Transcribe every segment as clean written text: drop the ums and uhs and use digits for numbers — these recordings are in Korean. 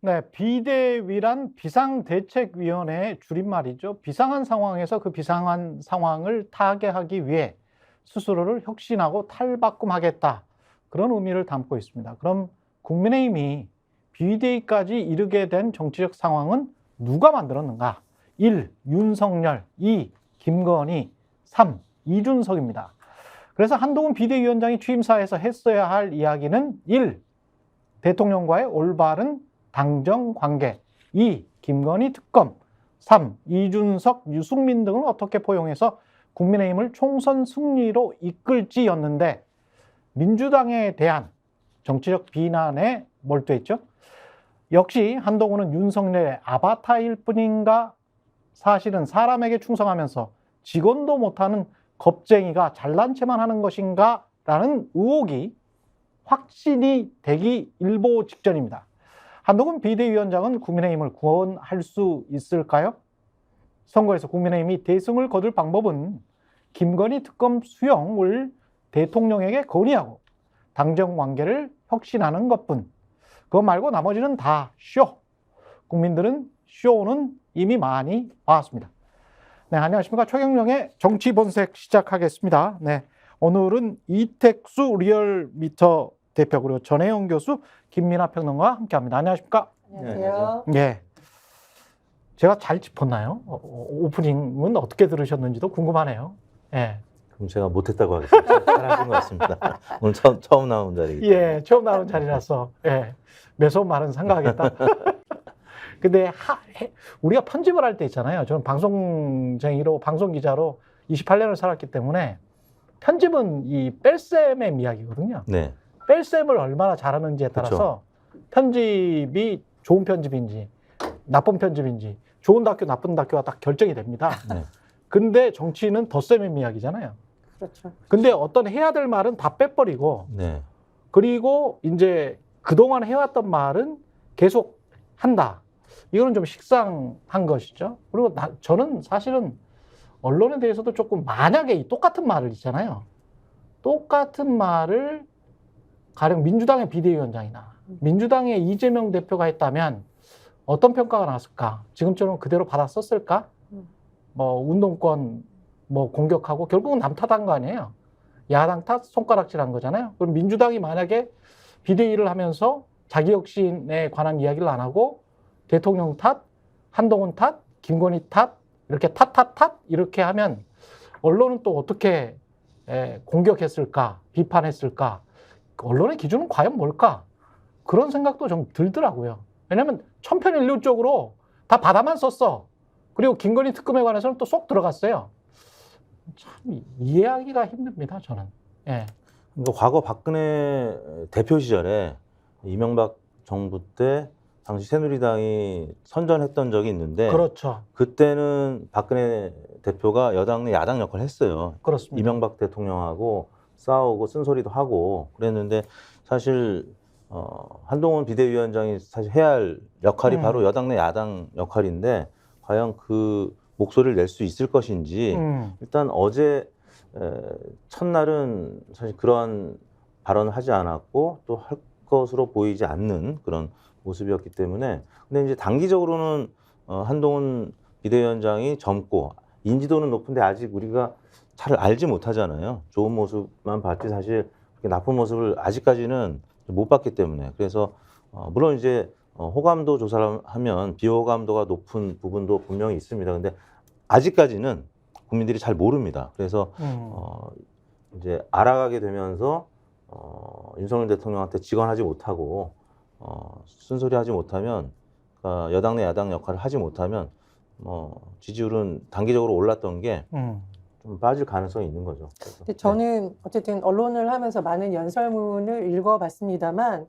네, 비대위란 비상대책위원회의 줄임말이죠. 비상한 상황에서 그 비상한 상황을 타개하기 위해 스스로를 혁신하고 탈바꿈하겠다. 그런 의미를 담고 있습니다. 그럼 국민의힘이 비대위까지 이르게 된 정치적 상황은 누가 만들었는가? 1. 윤석열, 2. 김건희, 3. 이준석입니다. 그래서 한동훈 비대위원장이 취임사에서 했어야 할 이야기는 1. 대통령과의 올바른 당정 관계, 2. 김건희 특검, 3. 이준석, 유승민 등을 어떻게 포용해서 국민의힘을 총선 승리로 이끌지였는데 민주당에 대한 정치적 비난에 몰두했죠. 역시 한동훈은 윤석열의 아바타일 뿐인가? 사실은 사람에게 충성하면서 직원도 못하는 겁쟁이가 잘난 체만 하는 것인가? 라는 의혹이 확신이 되기 일보 직전입니다. 한동훈 비대위원장은 국민의힘을 구원할 수 있을까요? 선거에서 국민의힘이 대승을 거둘 방법은 김건희 특검 수용을 대통령에게 건의하고 당정 관계를 혁신하는 것뿐. 그거 말고 나머지는 다 쇼. 국민들은 쇼는 이미 많이 봐왔습니다. 네, 안녕하십니까. 최경영의 정치 본색 시작하겠습니다. 네, 오늘은 이택수 리얼미터 대표 그리고 전혜영 교수, 김민하 평론가와 함께합니다. 안녕하십니까? 안녕하세요. 네, 제가 잘 짚었나요? 오프닝은 어떻게 들으셨는지도 궁금하네요. 네. 그럼 제가 못했다고 하겠습니다. 잘하신 것 같습니다. 오늘 처음 나온 자리이기 때문에. 예, 처음 나온 자리라서 예, 매서운 말은 삼가하겠다. 근데 우리가 편집을 할 때 있잖아요. 저는 방송쟁이로 방송기자로 28년을 살았기 때문에 편집은 이 뺄셈의 이야기거든요. 네. 뺄셈을 얼마나 잘하는지에 따라서 그쵸. 편집이 좋은 편집인지 나쁜 편집인지 좋은 다큐 나쁜 다큐가 딱 결정이 됩니다. 네. 근데 정치는 덧셈의 이야기잖아요. 그렇죠. 근데 어떤 해야 될 말은 다 빼버리고 네. 그리고 이제 그동안 해왔던 말은 계속 한다. 이거는 좀 식상한 것이죠. 그리고 저는 사실은 언론에 대해서도 조금 만약에 이 똑같은 말을 있잖아요. 똑같은 말을 가령 민주당의 비대위원장이나 민주당의 이재명 대표가 했다면 어떤 평가가 나왔을까? 지금처럼 그대로 받아썼을까? 뭐 운동권 뭐 공격하고 결국은 남 탓한 거 아니에요. 야당 탓, 손가락질한 거잖아요. 그럼 민주당이 만약에 비대위를 하면서 자기 혁신에 관한 이야기를 안 하고 대통령 탓, 한동훈 탓, 김건희 탓 이렇게 탓 이렇게 하면 언론은 또 어떻게 공격했을까, 비판했을까? 언론의 기준은 과연 뭘까? 그런 생각도 좀 들더라고요. 왜냐하면 천편일률적으로 다 받아만 썼어. 그리고 김건희 특검에 관해서는 또 쏙 들어갔어요. 참 이해하기가 힘듭니다, 저는. 예. 그러니까 과거 박근혜 대표 시절에 이명박 정부 때 당시 새누리당이 선전했던 적이 있는데 그렇죠. 그때는 박근혜 대표가 여당 내 야당 역할을 했어요. 그렇습니다. 이명박 대통령하고 싸우고 쓴소리도 하고 그랬는데 사실 한동훈 비대위원장이 사실 해야 할 역할이 바로 여당 내 야당 역할인데 과연 그 목소리를 낼 수 있을 것인지 일단 어제 첫날은 사실 그러한 발언을 하지 않았고 또 할 것으로 보이지 않는 그런 모습이었기 때문에 근데 이제 단기적으로는 한동훈 비대위원장이 젊고 인지도는 높은데 아직 우리가 잘 알지 못하잖아요. 좋은 모습만 봤지 사실 그렇게 나쁜 모습을 아직까지는 못 봤기 때문에 그래서 물론 이제 호감도 조사를 하면 비호감도가 높은 부분도 분명히 있습니다. 근데 아직까지는 국민들이 잘 모릅니다. 그래서 이제 알아가게 되면서 윤석열 대통령한테 직언하지 못하고 쓴소리하지 못하면 그러니까 여당 내 야당 역할을 하지 못하면 지지율은 단기적으로 올랐던 게 좀 빠질 가능성이 있는 거죠. 근데 저는 어쨌든 언론을 하면서 많은 연설문을 읽어봤습니다만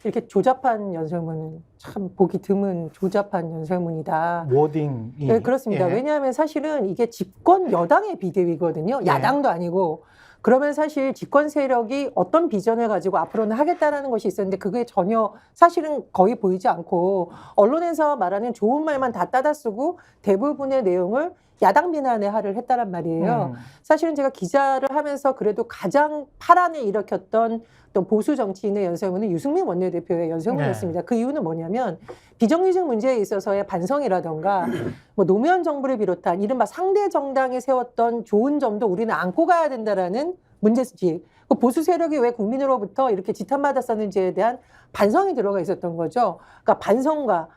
이렇게 조잡한 연설문은 참 보기 드문 조잡한 연설문이다. 워딩이. 네, 그렇습니다. 예. 왜냐하면 사실은 이게 집권 여당의 비대위거든요. 예. 야당도 아니고. 그러면 사실 집권 세력이 어떤 비전을 가지고 앞으로는 하겠다라는 것이 있었는데 그게 전혀 사실은 거의 보이지 않고 언론에서 말하는 좋은 말만 다 따다 쓰고 대부분의 내용을 야당 비난의 할을 했다란 말이에요. 음. 사실은 제가 기자를 하면서 그래도 가장 파란을 일으켰던 또 보수 정치인의 연설문은 유승민 원내대표의 연설문이었습니다. 그 이유는 뭐냐면 비정규직 문제에 있어서의 반성이라던가 뭐 노무현 정부를 비롯한 이른바 상대 정당이 세웠던 좋은 점도 우리는 안고 가야 된다라는 문제지. 그 보수 세력이 왜 국민으로부터 이렇게 지탄받았었는지에 대한 반성이 들어가 있었던 거죠. 그러니까 반성과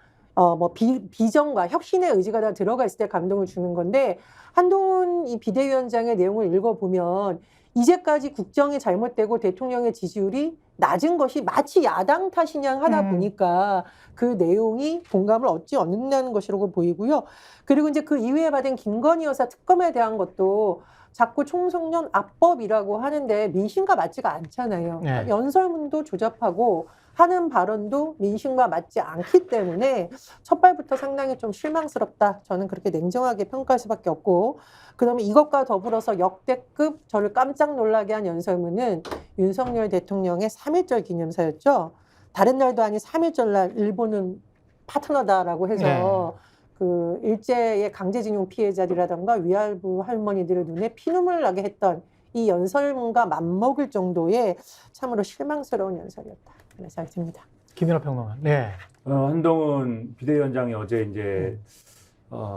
비전과 혁신의 의지가 다 들어가 있을 때 감동을 주는 건데 한동훈 이 비대위원장의 내용을 읽어보면 이제까지 국정이 잘못되고 대통령의 지지율이 낮은 것이 마치 야당 탓이냐 하다 보니까 그 내용이 공감을 얻지 않는다는 것이라고 보이고요. 그리고 이제 그 이후에 받은 김건희 여사 특검에 대한 것도 자꾸 총선련 압법이라고 하는데 민심과 맞지가 않잖아요. 네. 연설문도 조잡하고 하는 발언도 민심과 맞지 않기 때문에 첫발부터 상당히 좀 실망스럽다. 저는 그렇게 냉정하게 평가할 수밖에 없고 그다음에 이것과 더불어서 역대급 저를 깜짝 놀라게 한 연설문은 윤석열 대통령의 3.1절 기념사였죠. 다른 날도 아닌 3.1절 날 일본은 파트너다라고 해서 그 일제의 강제징용 피해자들이라던가 위안부 할머니들의 눈에 피눈물 나게 했던 이 연설문과 맞먹을 정도의 참으로 실망스러운 연설이었다. 그런 생각이 듭니다. 김연아 평론가. 네. 한동훈 비대위원장이 어제 이제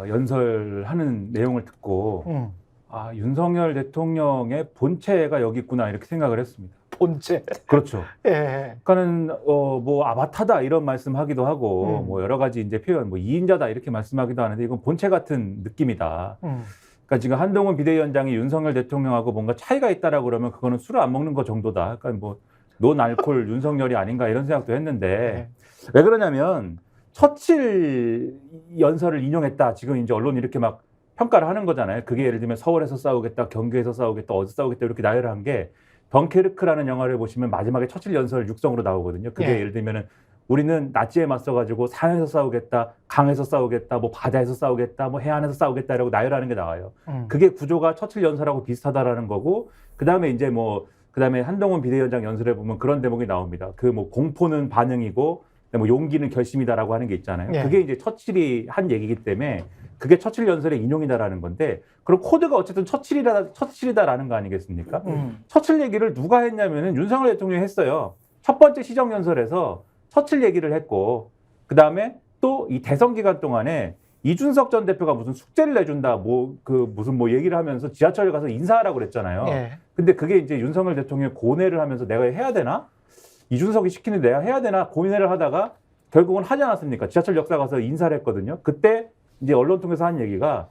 연설하는 내용을 듣고 아, 윤석열 대통령의 본체가 여기 있구나 이렇게 생각을 했습니다. 본체. 그렇죠. 예. 그러니까는 뭐 아바타다 이런 말씀하기도 하고 뭐 여러 가지 이제 표현 뭐 2인자다 이렇게 말씀하기도 하는데 이건 본체 같은 느낌이다. 그러니까 지금 한동훈 비대위원장이 윤석열 대통령하고 뭔가 차이가 있다라고 그러면 그거는 술을 안 먹는 거 정도다. 그러니까 뭐 논알콜 윤석열이 아닌가 이런 생각도 했는데 왜 그러냐면 처칠 연설을 인용했다. 지금 이제 언론이 이렇게 막 평가를 하는 거잖아요. 그게 예를 들면 서울에서 싸우겠다, 경기에서 싸우겠다, 어디서 싸우겠다 이렇게 나열한 게 덩케르크라는 영화를 보시면 마지막에 처칠 연설 육성으로 나오거든요. 그게 예를 들면은 우리는 나치에 맞서가지고 산에서 싸우겠다, 강에서 싸우겠다, 뭐 바다에서 싸우겠다, 뭐 해안에서 싸우겠다 이라고 나열하는 게 나와요. 그게 구조가 처칠 연설하고 비슷하다라는 거고 그다음에 이제 그다음에 한동훈 비대위원장 연설에 보면 그런 대목이 나옵니다. 그 뭐 공포는 반응이고 뭐 용기는 결심이다라고 하는 게 있잖아요. 그게 이제 처칠이 한 얘기이기 때문에 그게 처칠 연설의 인용이다라는 건데 그럼 코드가 어쨌든 처칠이다라는 거 아니겠습니까? 처칠 얘기를 누가 했냐면은 윤석열 대통령이 했어요. 첫 번째 시정 연설에서 처칠 얘기를 했고 그다음에 또 이 대선 기간 동안에 이준석 전 대표가 무슨 숙제를 내준다 무슨 얘기를 하면서 지하철에 가서 인사하라고 그랬잖아요. 근데 그게 이제 윤석열 대통령이 고뇌를 하면서 내가 해야 되나? 이준석이 시키는 내가 해야 되나 고민을 하다가 결국은 하지 않았습니까? 지하철 역사 가서 인사를 했거든요. 그때 이제 언론 통해서 한 얘기가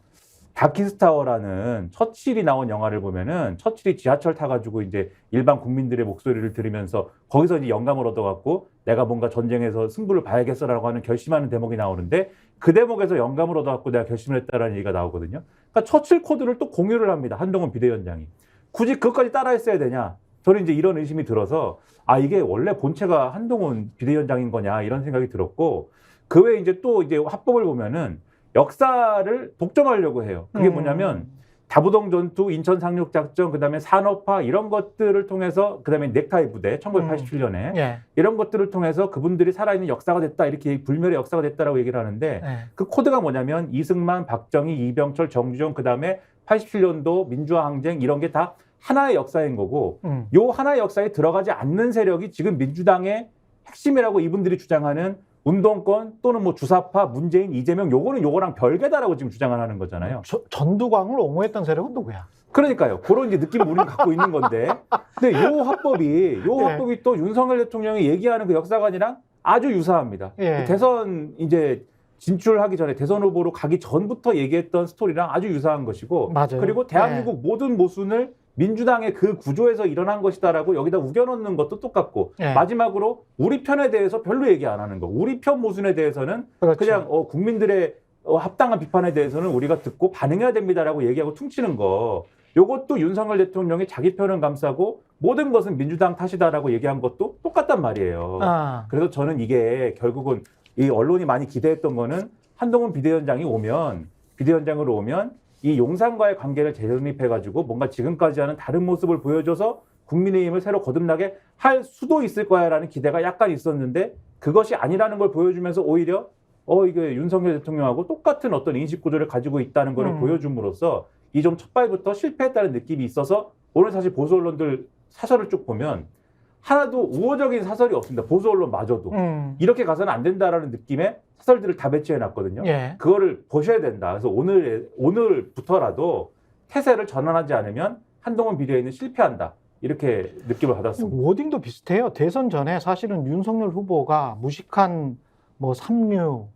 다키스타워라는 처칠이 나온 영화를 보면은 처칠이 지하철 타가지고 이제 일반 국민들의 목소리를 들으면서 거기서 이제 영감을 얻어갖고 내가 뭔가 전쟁에서 승부를 봐야겠어라고 하는 결심하는 대목이 나오는데 그 대목에서 영감을 얻어갖고 내가 결심을 했다라는 얘기가 나오거든요. 그러니까 처칠 코드를 또 공유를 합니다. 한동훈 비대위원장이. 굳이 그것까지 따라했어야 되냐? 저는 이제 이런 의심이 들어서 아 이게 원래 본체가 한동훈 비대위원장인 거냐 이런 생각이 들었고 그 외에 이제 또 이제 합법을 보면은 역사를 독점하려고 해요. 그게 뭐냐면 다부동 전투, 인천 상륙 작전, 그다음에 산업화 이런 것들을 통해서 그다음에 넥타이 부대 1987년에 이런 것들을 통해서 그분들이 살아있는 역사가 됐다 이렇게 불멸의 역사가 됐다라고 얘기를 하는데 그 코드가 뭐냐면 이승만, 박정희, 이병철, 정주영 그다음에 87년도 민주화 항쟁 이런 게 다 하나의 역사인 거고 요 하나의 역사에 들어가지 않는 세력이 지금 민주당의 핵심이라고 이분들이 주장하는 운동권 또는 뭐 주사파, 문재인, 이재명 요거는 요거랑 별개다라고 지금 주장을 하는 거잖아요. 전두광을 옹호했던 세력은 누구야? 그러니까요. 그런 이제 느낌을 우리는 갖고 있는 건데. 근데 요 합법이 또 윤석열 대통령이 얘기하는 그 역사관이랑 아주 유사합니다. 대선 이제 진출하기 전에 대선 후보로 가기 전부터 얘기했던 스토리랑 아주 유사한 것이고 맞아요. 그리고 대한민국 모든 모순을 민주당의 그 구조에서 일어난 것이다라고 여기다 우겨넣는 것도 똑같고 마지막으로 우리 편에 대해서 별로 얘기 안 하는 거. 우리 편 모순에 대해서는 그냥 국민들의 합당한 비판에 대해서는 우리가 듣고 반응해야 됩니다라고 얘기하고 퉁치는 거. 요것도 윤석열 대통령이 자기 편은 감싸고 모든 것은 민주당 탓이다라고 얘기한 것도 똑같단 말이에요. 그래서 저는 이게 결국은 이 언론이 많이 기대했던 거는 한동훈 비대위원장으로 오면 이 용산과의 관계를 재정립해가지고 뭔가 지금까지와는 다른 모습을 보여줘서 국민의힘을 새로 거듭나게 할 수도 있을 거야라는 기대가 약간 있었는데 그것이 아니라는 걸 보여주면서 오히려 이게 윤석열 대통령하고 똑같은 어떤 인식 구조를 가지고 있다는 것을 보여줌으로써 이 좀 첫발부터 실패했다는 느낌이 있어서 오늘 사실 보수 언론들 사설을 쭉 보면 하나도 우호적인 사설이 없습니다. 보수 언론마저도. 이렇게 가서는 안 된다라는 느낌의 사설들을 다 배치해 놨거든요. 예. 그거를 보셔야 된다. 그래서 오늘부터라도 태세를 전환하지 않으면 한동훈 비대위는 실패한다. 이렇게 느낌을 받았습니다. 워딩도 비슷해요. 대선 전에 사실은 윤석열 후보가 무식한 뭐 삼류,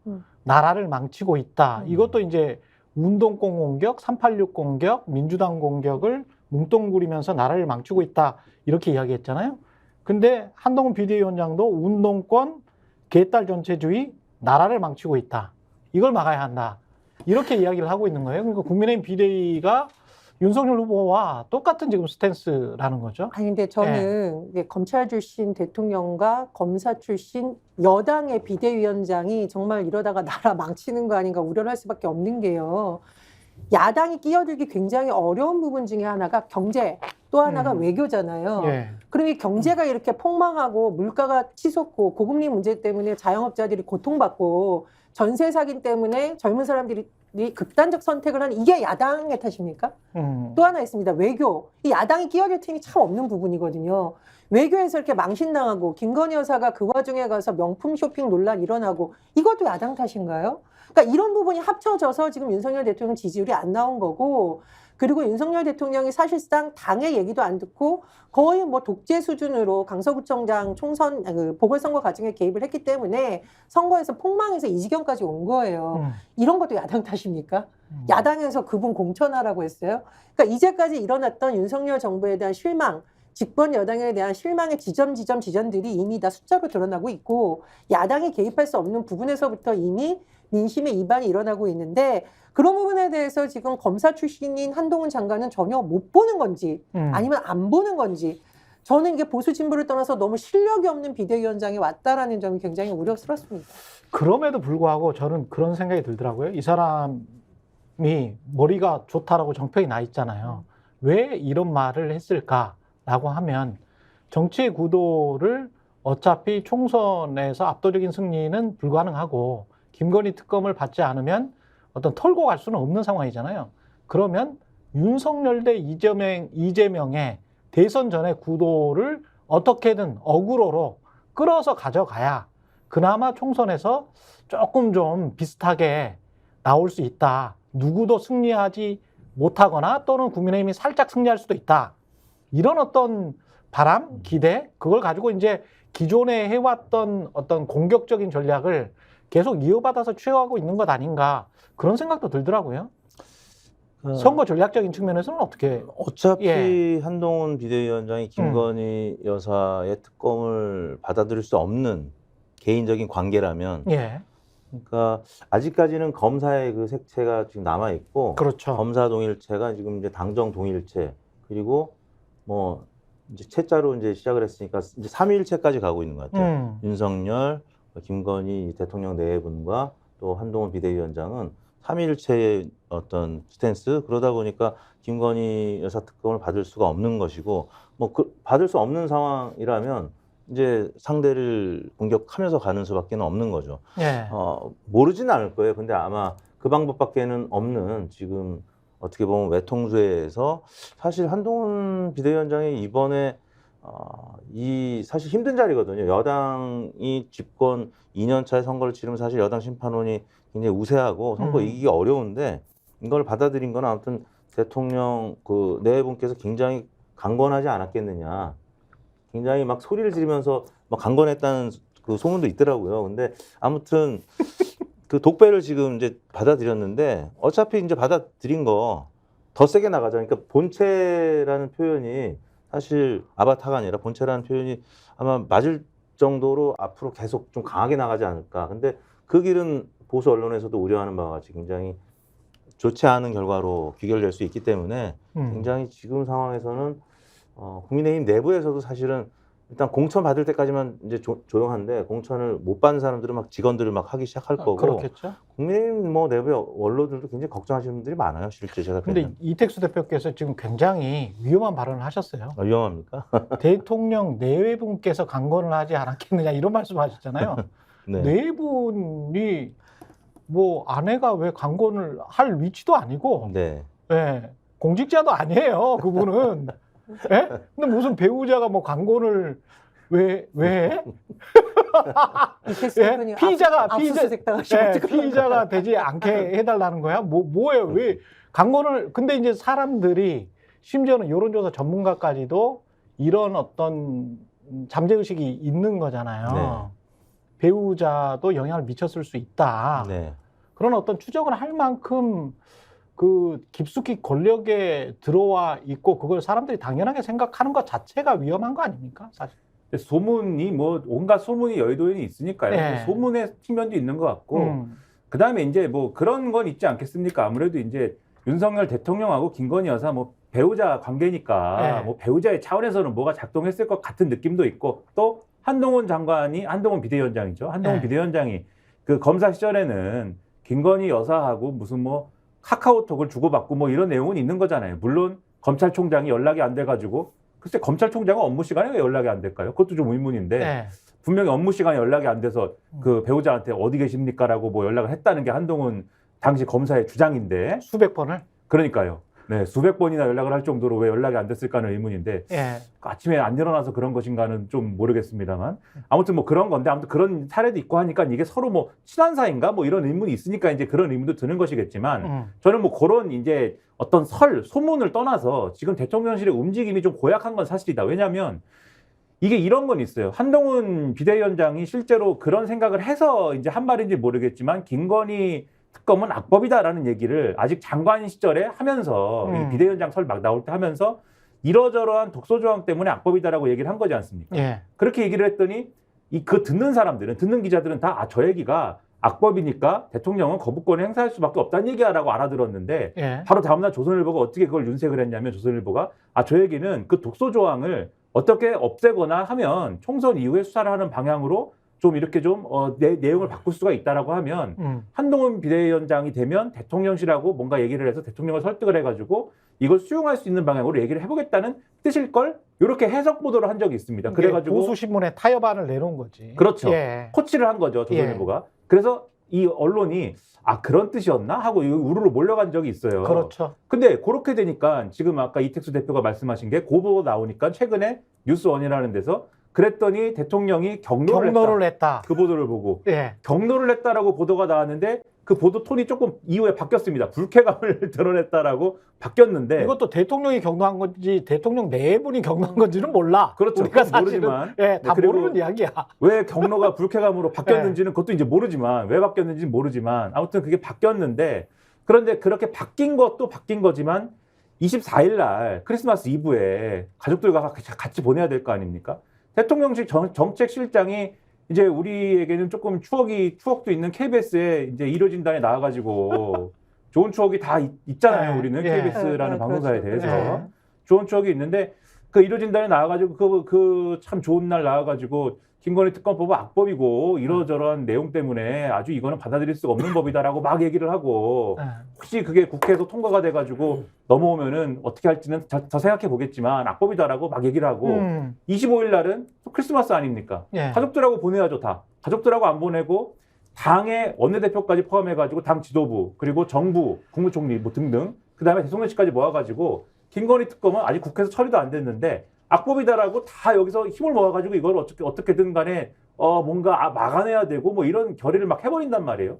나라를 망치고 있다. 이것도 이제 운동권 공격, 386 공격, 민주당 공격을 뭉뚱그리면서 나라를 망치고 있다. 이렇게 이야기했잖아요. 근데 한동훈 비대위원장도 운동권, 개딸 전체주의, 나라를 망치고 있다. 이걸 막아야 한다. 이렇게 이야기를 하고 있는 거예요. 그러니까 국민의힘 비대위가 윤석열 후보와 똑같은 지금 스탠스라는 거죠. 아니 근데 저는 이게 검찰 출신 대통령과 검사 출신 여당의 비대위원장이 정말 이러다가 나라 망치는 거 아닌가 우려를 할 수밖에 없는 게요. 야당이 끼어들기 굉장히 어려운 부분 중에 하나가 경제, 또 하나가 외교잖아요. 예. 그럼 이 경제가 이렇게 폭망하고 물가가 치솟고 고금리 문제 때문에 자영업자들이 고통받고 전세 사기 때문에 젊은 사람들이 극단적 선택을 하는 이게 야당의 탓입니까? 또 하나 있습니다. 외교. 이 야당이 끼어들 틈이 참 없는 부분이거든요. 외교에서 이렇게 망신당하고 김건희 여사가 그 와중에 가서 명품 쇼핑 논란 일어나고 이것도 야당 탓인가요? 그러니까 이런 부분이 합쳐져서 지금 윤석열 대통령 지지율이 안 나온 거고, 그리고 윤석열 대통령이 사실상 당의 얘기도 안 듣고 거의 뭐 독재 수준으로 강서구청장 총선 보궐선거 과정에 개입을 했기 때문에 선거에서 폭망해서 이 지경까지 온 거예요. 이런 것도 야당 탓입니까? 야당에서 그분 공천하라고 했어요. 그러니까 이제까지 일어났던 윤석열 정부에 대한 실망, 집권 여당에 대한 실망의 지점들이 이미 다 숫자로 드러나고 있고, 야당이 개입할 수 없는 부분에서부터 이미 민심의 이반이 일어나고 있는데, 그런 부분에 대해서 지금 검사 출신인 한동훈 장관은 전혀 못 보는 건지 아니면 안 보는 건지, 저는 이게 보수 진보를 떠나서 너무 실력이 없는 비대위원장이 왔다라는 점이 굉장히 우려스럽습니다. 그럼에도 불구하고 저는 그런 생각이 들더라고요. 이 사람이 머리가 좋다라고 정평이 나 있잖아요. 왜 이런 말을 했을까라고 하면, 정치의 구도를 어차피 총선에서 압도적인 승리는 불가능하고 김건희 특검을 받지 않으면 어떤 털고 갈 수는 없는 상황이잖아요. 그러면 윤석열 대 이재명의 대선 전의 구도를 어떻게든 어그로로 끌어서 가져가야 그나마 총선에서 조금 좀 비슷하게 나올 수 있다. 누구도 승리하지 못하거나 또는 국민의힘이 살짝 승리할 수도 있다. 이런 어떤 바람, 기대, 그걸 가지고 이제 기존에 해왔던 어떤 공격적인 전략을 계속 이어받아서 취해가고 있는 것 아닌가, 그런 생각도 들더라고요. 선거 전략적인 측면에서는 어떻게? 어차피 한동훈 비대위원장이 김건희 여사의 특검을 받아들일 수 없는 개인적인 관계라면, 그러니까 아직까지는 검사의 그 색채가 지금 남아 있고, 그렇죠. 검사 동일체가 지금 이제 당정 동일체, 그리고 뭐 이제 채자로 이제 시작을 했으니까 이제 3일체까지 가고 있는 것 같아요. 윤석열, 김건희 대통령 네 분과 또 한동훈 비대위원장은 3일체의 어떤 스탠스, 그러다 보니까 김건희 여사 특검을 받을 수가 없는 것이고, 뭐 받을 수 없는 상황이라면 이제 상대를 공격하면서 가는 수밖에 없는 거죠. 모르지는 않을 거예요. 근데 아마 그 방법밖에는 없는, 지금 어떻게 보면 외통수에서 사실 한동훈 비대위원장이 이번에 이 사실 힘든 자리거든요. 여당이 집권 2년 차의 선거를 치르면 사실 여당 심판원이 굉장히 우세하고 선거 이기기 어려운데, 이걸 받아들인 건 아무튼 대통령 그 네 분께서 굉장히 강건하지 않았겠느냐. 굉장히 막 소리를 지르면서 막 강건했다는 그 소문도 있더라고요. 근데 아무튼 그 독배를 지금 이제 받아들였는데, 어차피 이제 받아들인 거 더 세게 나가자. 그러니까 본체라는 표현이 사실 아바타가 아니라 본체라는 표현이 아마 맞을 정도로 앞으로 계속 좀 강하게 나가지 않을까. 근데 그 길은 보수 언론에서도 우려하는 바와 같이 굉장히 좋지 않은 결과로 귀결될 수 있기 때문에 굉장히 지금 상황에서는 국민의힘 내부에서도 사실은 일단 공천 받을 때까지만 이제 조용한데, 공천을 못 받는 사람들은 막 직원들을 막 하기 시작할 거고, 그렇겠죠. 국민의힘 뭐 내부의 원로들도 굉장히 걱정하시는 분들이 많아요. 실제 제가 근데 이택수 대표께서 지금 굉장히 위험한 발언을 하셨어요. 위험합니까? 대통령 네 분께서 강건을 하지 않았겠느냐 이런 말씀하셨잖아요. 네. 네 분이 뭐 아내가 왜 강권을 할 위치도 아니고, 네. 예, 공직자도 아니에요, 그분은. 예? 근데 무슨 배우자가 뭐 강권을 왜 해? 이태수 예? 대표님 피의자가 압수수색 당하시면 예, 어떡하려고. 피의자가 되지 않게 해달라는 거야? 뭐예요? 왜 강권을? 근데 이제 사람들이 심지어는 여론조사 전문가까지도 이런 어떤 잠재의식이 있는 거잖아요. 네. 배우자도 영향을 미쳤을 수 있다. 네. 그런 어떤 추정을 할 만큼 그 깊숙이 권력에 들어와 있고 그걸 사람들이 당연하게 생각하는 것 자체가 위험한 거 아닙니까? 사실. 소문이 뭐 온갖 소문이 여의도에 있으니까요. 네. 소문의 측면도 있는 것 같고 그다음에 이제 뭐 그런 건 있지 않겠습니까? 아무래도 이제 윤석열 대통령하고 김건희 여사 뭐 배우자 관계니까 네. 뭐 배우자의 차원에서는 뭐가 작동했을 것 같은 느낌도 있고 또 한동훈 비대위원장이죠. 한동훈 네. 비대위원장이 그 검사 시절에는 김건희 여사하고 무슨 뭐 카카오톡을 주고받고 뭐 이런 내용은 있는 거잖아요. 물론 검찰총장이 연락이 안 돼가지고 글쎄 검찰총장은 업무 시간에 왜 연락이 안 될까요? 그것도 좀 의문인데 네. 분명히 업무 시간에 연락이 안 돼서 그 배우자한테 어디 계십니까라고 뭐 연락을 했다는 게 한동훈 당시 검사의 주장인데 수백 번을. 그러니까요. 네, 수백 번이나 연락을 할 정도로 왜 연락이 안 됐을까는 의문인데 예. 아침에 안 일어나서 그런 것인가는 좀 모르겠습니다만 아무튼 뭐 그런 건데 아무튼 그런 사례도 있고 하니까 이게 서로 뭐 친한 사이인가 뭐 이런 의문이 있으니까 이제 그런 의문도 드는 것이겠지만 저는 뭐 그런 이제 어떤 소문을 떠나서 지금 대통령실의 움직임이 좀 고약한 건 사실이다. 왜냐하면 이게 이런 건 있어요. 한동훈 비대위원장이 실제로 그런 생각을 해서 이제 한 말인지 모르겠지만 김건희 특검은 악법이다라는 얘기를 아직 장관 시절에 하면서 이 비대위원장 설 막 나올 때 하면서 이러저러한 독소 조항 때문에 악법이다라고 얘기를 한 거지 않습니까? 예. 그렇게 얘기를 했더니 듣는 기자들은 다 저 얘기가 악법이니까 대통령은 거부권을 행사할 수밖에 없다는 얘기야라고 알아들었는데 예. 바로 다음날 조선일보가 어떻게 그걸 윤색을 했냐면 조선일보가 저 얘기는 그 독소 조항을 어떻게 없애거나 하면 총선 이후에 수사를 하는 방향으로 좀 이렇게 좀 내용을 바꿀 수가 있다라고 하면 한동훈 비대위원장이 되면 대통령실하고 뭔가 얘기를 해서 대통령을 설득을 해가지고 이걸 수용할 수 있는 방향으로 얘기를 해보겠다는 뜻일 걸 이렇게 해석 보도를 한 적이 있습니다. 그래가지고 보수 신문에 타협안을 내놓은 거지. 그렇죠. 예. 코치를 한 거죠 조선일보가. 그래서 이 언론이 그런 뜻이었나 하고 우르르 몰려간 적이 있어요. 그렇죠. 근데 그렇게 되니까 지금 아까 이택수 대표가 말씀하신 게 고보고 나오니까 최근에 뉴스원이라는 데서 그랬더니 대통령이 경로를 했다. 그 보도를 보고 예. 경로를 했다라고 보도가 나왔는데 그 보도 톤이 조금 이후에 바뀌었습니다. 불쾌감을 드러냈다라고 바뀌었는데 이것도 대통령이 경로한 건지 대통령 네 분이 경로한 건지는 몰라. 그렇죠. 우리가 그건 사실은 모르지만 다 그리고 모르는 이야기야. 왜 경로가 불쾌감으로 바뀌었는지는 그것도 이제 모르지만 왜 바뀌었는지는 모르지만 아무튼 그게 바뀌었는데 그런데 그렇게 바뀐 것도 바뀐 거지만 24일 날 크리스마스 이브에 가족들과 같이 보내야 될 거 아닙니까? 대통령실 정책실장이 이제 우리에게는 조금 추억도 있는 KBS에 이제 이뤄진단에 나와가지고 좋은 추억이 다 있잖아요. 네, 우리는 예. KBS라는 방송사에 그렇죠. 대해서 네. 좋은 추억이 있는데 그 이뤄진단에 나와가지고 그 참 좋은 날 나와가지고 김건희 특검법은 악법이고 이러저러한 내용 때문에 아주 이거는 받아들일 수가 없는 법이다라고 막 얘기를 하고 혹시 그게 국회에서 통과가 돼가지고 넘어오면은 어떻게 할지는 더 생각해 보겠지만 악법이다라고 막 얘기를 하고 25일 날은 또 크리스마스 아닙니까? 예. 가족들하고 보내야죠 다. 가족들하고 안 보내고 당의 원내대표까지 포함해가지고 당 지도부 그리고 정부 국무총리 뭐 등등 그다음에 대통령실까지 모아가지고 김건희 특검은 아직 국회에서 처리도 안 됐는데 악법이다라고 다 여기서 힘을 모아가지고 이걸 어떻게든 간에 뭔가 막아내야 되고 뭐 이런 결의를 막 해버린단 말이에요.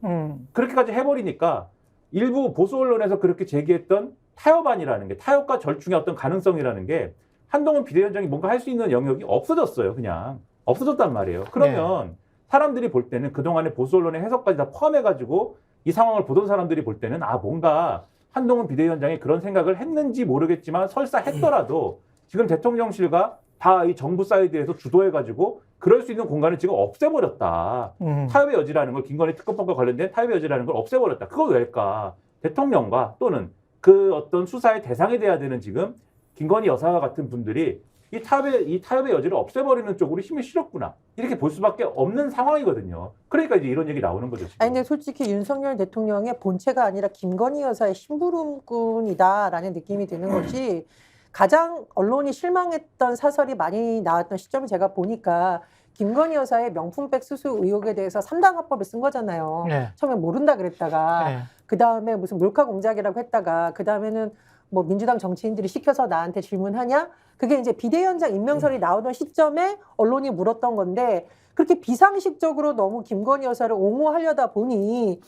그렇게까지 해버리니까 일부 보수 언론에서 그렇게 제기했던 타협안이라는 게 타협과 절충의 어떤 가능성이라는 게 한동훈 비대위원장이 뭔가 할 수 있는 영역이 없어졌어요. 그냥 없어졌단 말이에요. 그러면 사람들이 볼 때는 그동안의 보수 언론의 해석까지 다 포함해가지고 이 상황을 보던 사람들이 볼 때는 뭔가 한동훈 비대위원장이 그런 생각을 했는지 모르겠지만 설사 했더라도 지금 대통령실과 다 이 정부 사이드에서 주도해가지고 그럴 수 있는 공간을 지금 없애버렸다. 타협의 여지라는 걸 김건희 특검법과 관련된 타협의 여지라는 걸 없애버렸다. 그거 왜일까? 대통령과 또는 그 어떤 수사의 대상이 돼야 되는 지금 김건희 여사와 같은 분들이 이 타협의 여지를 없애버리는 쪽으로 힘을 실었구나. 이렇게 볼 수밖에 없는 상황이거든요. 그러니까 이제 이런 얘기 나오는 거죠. 지금. 근데 솔직히 윤석열 대통령의 본체가 아니라 김건희 여사의 심부름꾼이다라는 느낌이 드는 것이 가장 언론이 실망했던 사설이 많이 나왔던 시점을 제가 보니까 김건희 여사의 명품백 수수 의혹에 대해서 3당 화법을 쓴 거잖아요. 네. 처음에 모른다 그랬다가 네. 그 다음에 무슨 몰카 공작이라고 했다가 그 다음에는 뭐 민주당 정치인들이 시켜서 나한테 질문하냐? 그게 이제 비대위원장 임명설이 나오던 시점에 언론이 물었던 건데 그렇게 비상식적으로 너무 김건희 여사를 옹호하려다 보니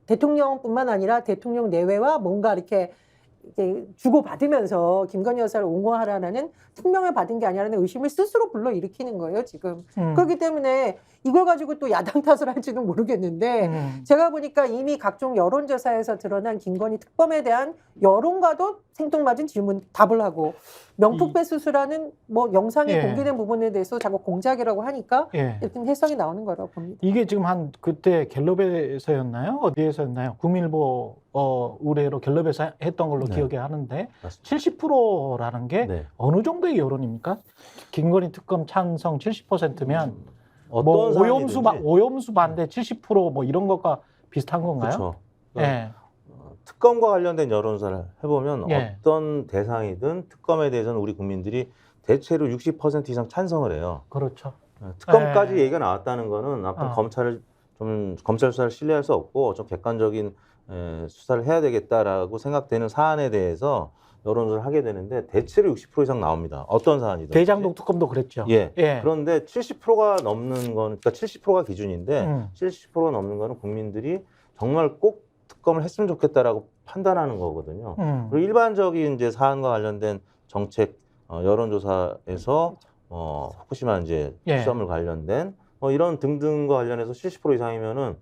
대통령뿐만 아니라 대통령 내외와 뭔가 이렇게 주고받으면서 김건희 여사를 옹호하라는 특명을 받은 게 아니라는 의심을 스스로 불러일으키는 거예요, 지금. 그렇기 때문에 이걸 가지고 또 야당 탓을 할지는 모르겠는데 제가 보니까 이미 각종 여론조사에서 드러난 김건희 특검에 대한 여론과도 생뚱맞은 질문 답을 하고 명품백 수수라는 뭐 영상이 예. 공개된 부분에 대해서 자꾸 공작이라고 하니까 예. 일단 해석이 나오는 거라고 봅니다. 이게 지금 한 그때 갤럽에서였나요? 어디에서였나요? 국민일보 의뢰로 갤럽에서 했던 걸로 네. 기억이 하는데 맞습니다. 70%라는 게 네. 어느 정도의 여론입니까? 김건희 특검 찬성 70%면 어떤 뭐 사안이든지. 오염수 반대 70%뭐 이런 것과 비슷한 건가요? 그렇죠. 예. 특검과 관련된 여론조사를 해보면 예. 어떤 대상이든 특검에 대해서는 우리 국민들이 대체로 60% 이상 찬성을 해요. 그렇죠. 특검까지 예. 얘기가 나왔다는 거는 앞으로 어. 검찰 수사를 신뢰할 수 없고 좀 객관적인 수사를 해야 되겠다라고 생각되는 사안에 대해서 여론조사를 하게 되는데 대체로 60% 이상 나옵니다. 어떤 사안이든. 대장동 특검도 그랬죠. 예. 예. 그런데 70%가 넘는 건, 그러니까 70%가 기준인데 70%가 넘는 거는 국민들이 정말 꼭 특검을 했으면 좋겠다라고 판단하는 거거든요. 그리고 일반적인 이제 사안과 관련된 정책 여론조사에서 후쿠시마 이제 예. 수산물 관련된 이런 등등과 관련해서 70% 이상이면은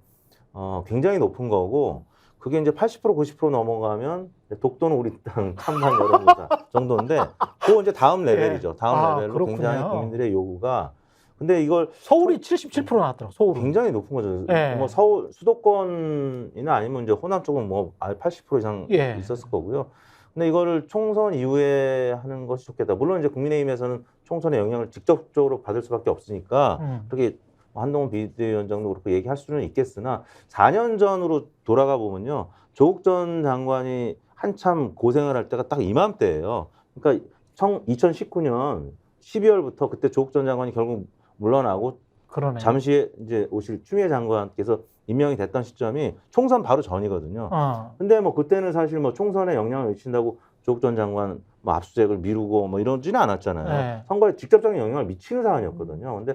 굉장히 높은 거고 그게 이제 80% 90% 넘어가면 독도는 우리 땅 찬반 여론조사 정도인데 그거 이제 다음 레벨이죠. 다음 레벨로 그렇군요. 굉장히 국민들의 요구가 근데 이걸 서울이 77% 나왔더라고. 서울은. 굉장히 높은 거죠. 예. 뭐 서울 수도권이나 아니면 이제 호남 쪽은 뭐 80% 이상 예. 있었을 거고요. 근데 이거를 총선 이후에 하는 것이 좋겠다. 물론 이제 국민의힘에서는 총선의 영향을 직접적으로 받을 수밖에 없으니까 그렇게 한동훈 비대위원장도 그렇게 얘기할 수는 있겠으나 4년 전으로 돌아가 보면요. 조국 전 장관이 한참 고생을 할 때가 딱 이맘때예요. 그러니까 2019년 12월부터 그때 조국 전 장관이 결국 물러나고 그러네. 잠시 이제 오실 추미애 장관께서 임명이 됐던 시점이 총선 바로 전이거든요. 근데 뭐 그때는 사실 뭐 총선에 영향을 미친다고 조국 전 장관 뭐 압수수색을 미루고 뭐 이러지는 않았잖아요. 네. 선거에 직접적인 영향을 미치는 사안이었거든요. 근데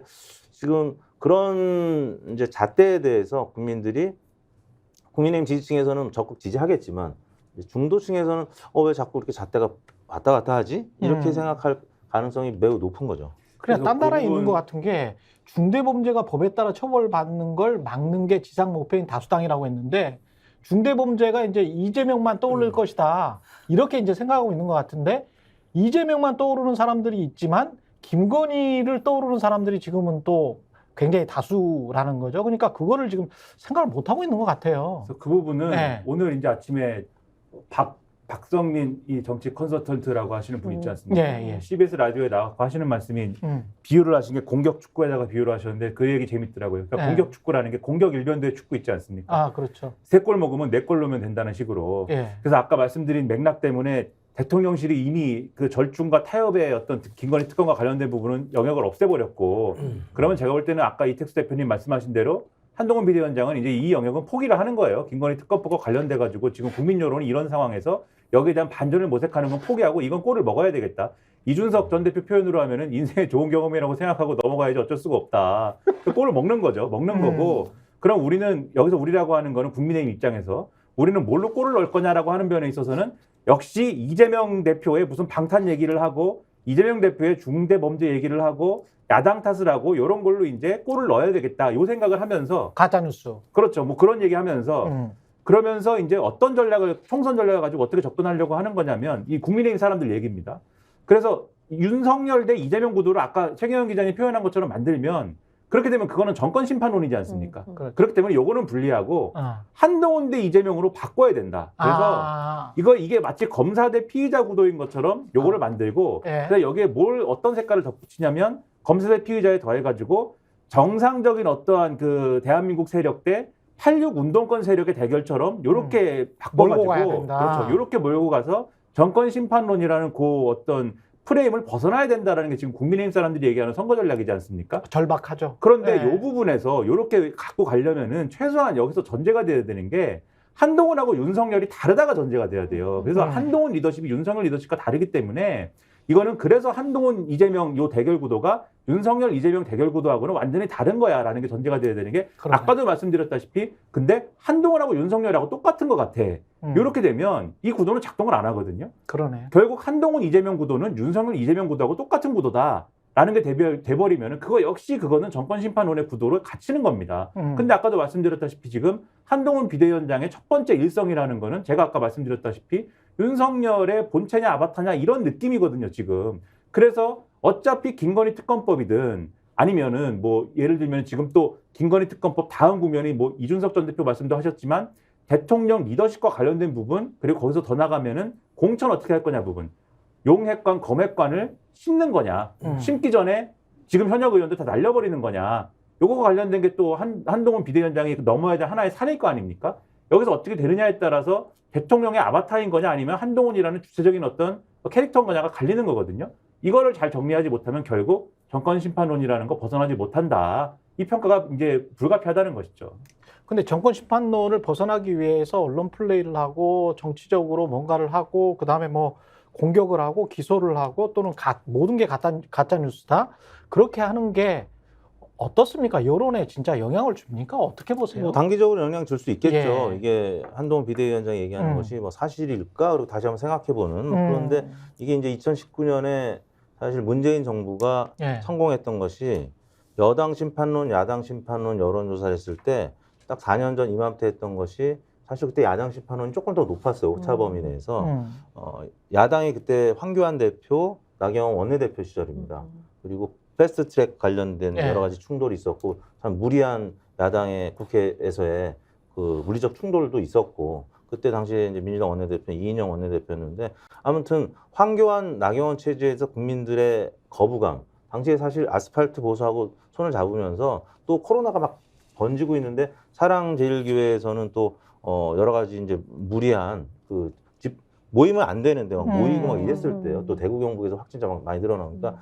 지금 그런 이제 잣대에 대해서 국민의힘 지지층에서는 적극 지지하겠지만 중도층에서는 왜 자꾸 이렇게 잣대가 왔다 갔다 하지? 이렇게 생각할 가능성이 매우 높은 거죠. 그냥 딴 나라에 그 부분- 있는 것 같은 게 중대범죄가 법에 따라 처벌받는 걸 막는 게 지상 목표인 다수당이라고 했는데 중대범죄가 이제 이재명만 떠오를 것이다. 이렇게 이제 생각하고 있는 것 같은데 이재명만 떠오르는 사람들이 있지만 김건희를 떠오르는 사람들이 지금은 또 굉장히 다수라는 거죠. 그러니까 그거를 지금 생각을 못 하고 있는 것 같아요. 그래서 그 부분은 네. 오늘 이제 아침에 박성민 이 정치 컨설턴트라고 하시는 분 있지 않습니까? 예, 예. CBS 라디오에 나와서 하시는 말씀이 음. 비유를 하신 게 공격 축구에다가 비유를 하셨는데 그 얘기 재밌더라고요. 그러니까 네. 공격 축구라는 게 공격 일변도의 축구 있지 않습니까? 아, 그렇죠. 3골 먹으면 4골 넣으면 된다는 식으로. 예. 그래서 아까 말씀드린 맥락 때문에 대통령실이 이미 그 절충과 타협의 어떤 김건희 특검과 관련된 부분은 영역을 없애버렸고 그러면 제가 볼 때는 아까 이택수 대표님 말씀하신 대로 한동훈 비대위원장은 이제 이 영역은 포기를 하는 거예요. 김건희 특검법과 관련돼 가지고 지금 국민 여론이 이런 상황에서 여기에 대한 반전을 모색하는 건 포기하고 이건 꼴을 먹어야 되겠다. 이준석 전 대표 표현으로 하면은 인생의 좋은 경험이라고 생각하고 넘어가야지 어쩔 수가 없다. 그 꼴을 먹는 거죠. 먹는 거고. 그럼 우리는 여기서 우리라고 하는 거는 국민의힘 입장에서 우리는 뭘로 꼴을 넣을 거냐라고 하는 면에 있어서는 역시 이재명 대표의 무슨 방탄 얘기를 하고 이재명 대표의 중대 범죄 얘기를 하고 야당 탓을 하고 이런 걸로 이제 꼴을 넣어야 되겠다. 요 생각을 하면서 가짜 뉴스. 그렇죠. 뭐 그런 얘기 하면서 그러면서 이제 어떤 전략을 총선 전략을 가지고 어떻게 접근하려고 하는 거냐면 이 국민의힘 사람들 얘기입니다. 그래서 윤석열 대 이재명 구도를 아까 최경영 기자님 표현한 것처럼 만들면 그렇게 되면 그거는 정권 심판론이지 않습니까? 그렇기 때문에 요거는 분리하고 한동훈 대 이재명으로 바꿔야 된다. 그래서 이게 마치 검사 대 피의자 구도인 것처럼 요거를 만들고 그래서 여기에 뭘 어떤 색깔을 덧붙이냐면 검사 대 피의자에 더해가지고 정상적인 어떠한 그 대한민국 세력 대 86 운동권 세력의 대결처럼 요렇게 바꿔가지고 몰고 가야 된다. 그렇죠. 요렇게 몰고 가서 정권 심판론이라는 그 어떤 프레임을 벗어나야 된다라는 게 지금 국민의힘 사람들이 얘기하는 선거 전략이지 않습니까? 절박하죠. 그런데 네. 이 부분에서 이렇게 갖고 가려면은 최소한 여기서 전제가 돼야 되는 게 한동훈하고 윤석열이 다르다가 전제가 돼야 돼요. 그래서 한동훈 리더십이 윤석열 리더십과 다르기 때문에 이거는 그래서 한동훈 이재명 요 대결 구도가 윤석열 이재명 대결 구도하고는 완전히 다른 거야라는 게 전제가 돼야 되는 게 그러네. 아까도 말씀드렸다시피 근데 한동훈하고 윤석열하고 똑같은 것 같아. 이렇게 되면 이 구도는 작동을 안 하거든요. 그러네. 결국 한동훈 이재명 구도는 윤석열 이재명 구도하고 똑같은 구도다라는 게 돼버리면은 그거 역시 그거는 정권 심판론의 구도로 갇히는 겁니다. 근데 아까도 말씀드렸다시피 지금 한동훈 비대위원장의 첫 번째 일성이라는 거는 제가 아까 말씀드렸다시피 윤석열의 본체냐 아바타냐 이런 느낌이거든요, 지금. 그래서 어차피 김건희 특검법이든 아니면은 뭐 예를 들면 지금 또 김건희 특검법 다음 국면이 뭐 이준석 전 대표 말씀도 하셨지만 대통령 리더십과 관련된 부분 그리고 거기서 더 나가면은 공천 어떻게 할 거냐 부분 용핵관 검핵관을 심는 거냐 심기 전에 지금 현역 의원들 다 날려버리는 거냐 요거가 관련된 게 또 한동훈 비대위원장이 넘어야 될 하나의 산일 거 아닙니까? 여기서 어떻게 되느냐에 따라서 대통령의 아바타인 거냐 아니면 한동훈이라는 주체적인 어떤 캐릭터인 거냐가 갈리는 거거든요. 이거를 잘 정리하지 못하면 결국 정권 심판론이라는 거 벗어나지 못한다. 이 평가가 이제 불가피하다는 것이죠. 근데 정권 심판론을 벗어나기 위해서 언론 플레이를 하고 정치적으로 뭔가를 하고 그다음에 뭐 공격을 하고 기소를 하고 또는 모든 게 가짜 뉴스다. 그렇게 하는 게 어떻습니까? 여론에 진짜 영향을 줍니까? 어떻게 보세요? 뭐 단기적으로 영향 줄 수 있겠죠. 예. 이게 한동훈 비대위원장이 얘기하는 것이 뭐 사실일까? 그리고 다시 한번 생각해보는. 그런데 이게 이제 2019년에 사실 문재인 정부가 예. 성공했던 것이 여당 심판론, 야당 심판론 여론조사를 했을 때 딱 4년 전 이맘때 했던 것이 사실 그때 야당 심판론이 조금 더 높았어요. 오차 범위 내에서. 야당이 그때 황교안 대표, 나경원 원내대표 시절입니다. 그리고 패스트트랙 관련된 예. 여러 가지 충돌이 있었고 참 무리한 야당의 국회에서의 그 물리적 충돌도 있었고 그때 당시에 이제 민주당 원내대표 이인영 원내대표였는데 아무튼 황교안 나경원 체제에서 국민들의 거부감 당시에 사실 아스팔트 보수하고 손을 잡으면서 또 코로나가 막 번지고 있는데 사랑제일교회에서는 또 여러 가지 이제 무리한 그 집 모이면 안 되는데 막 모이고 막 이랬을 때요. 또 대구 경북에서 확진자 막 많이 늘어나니까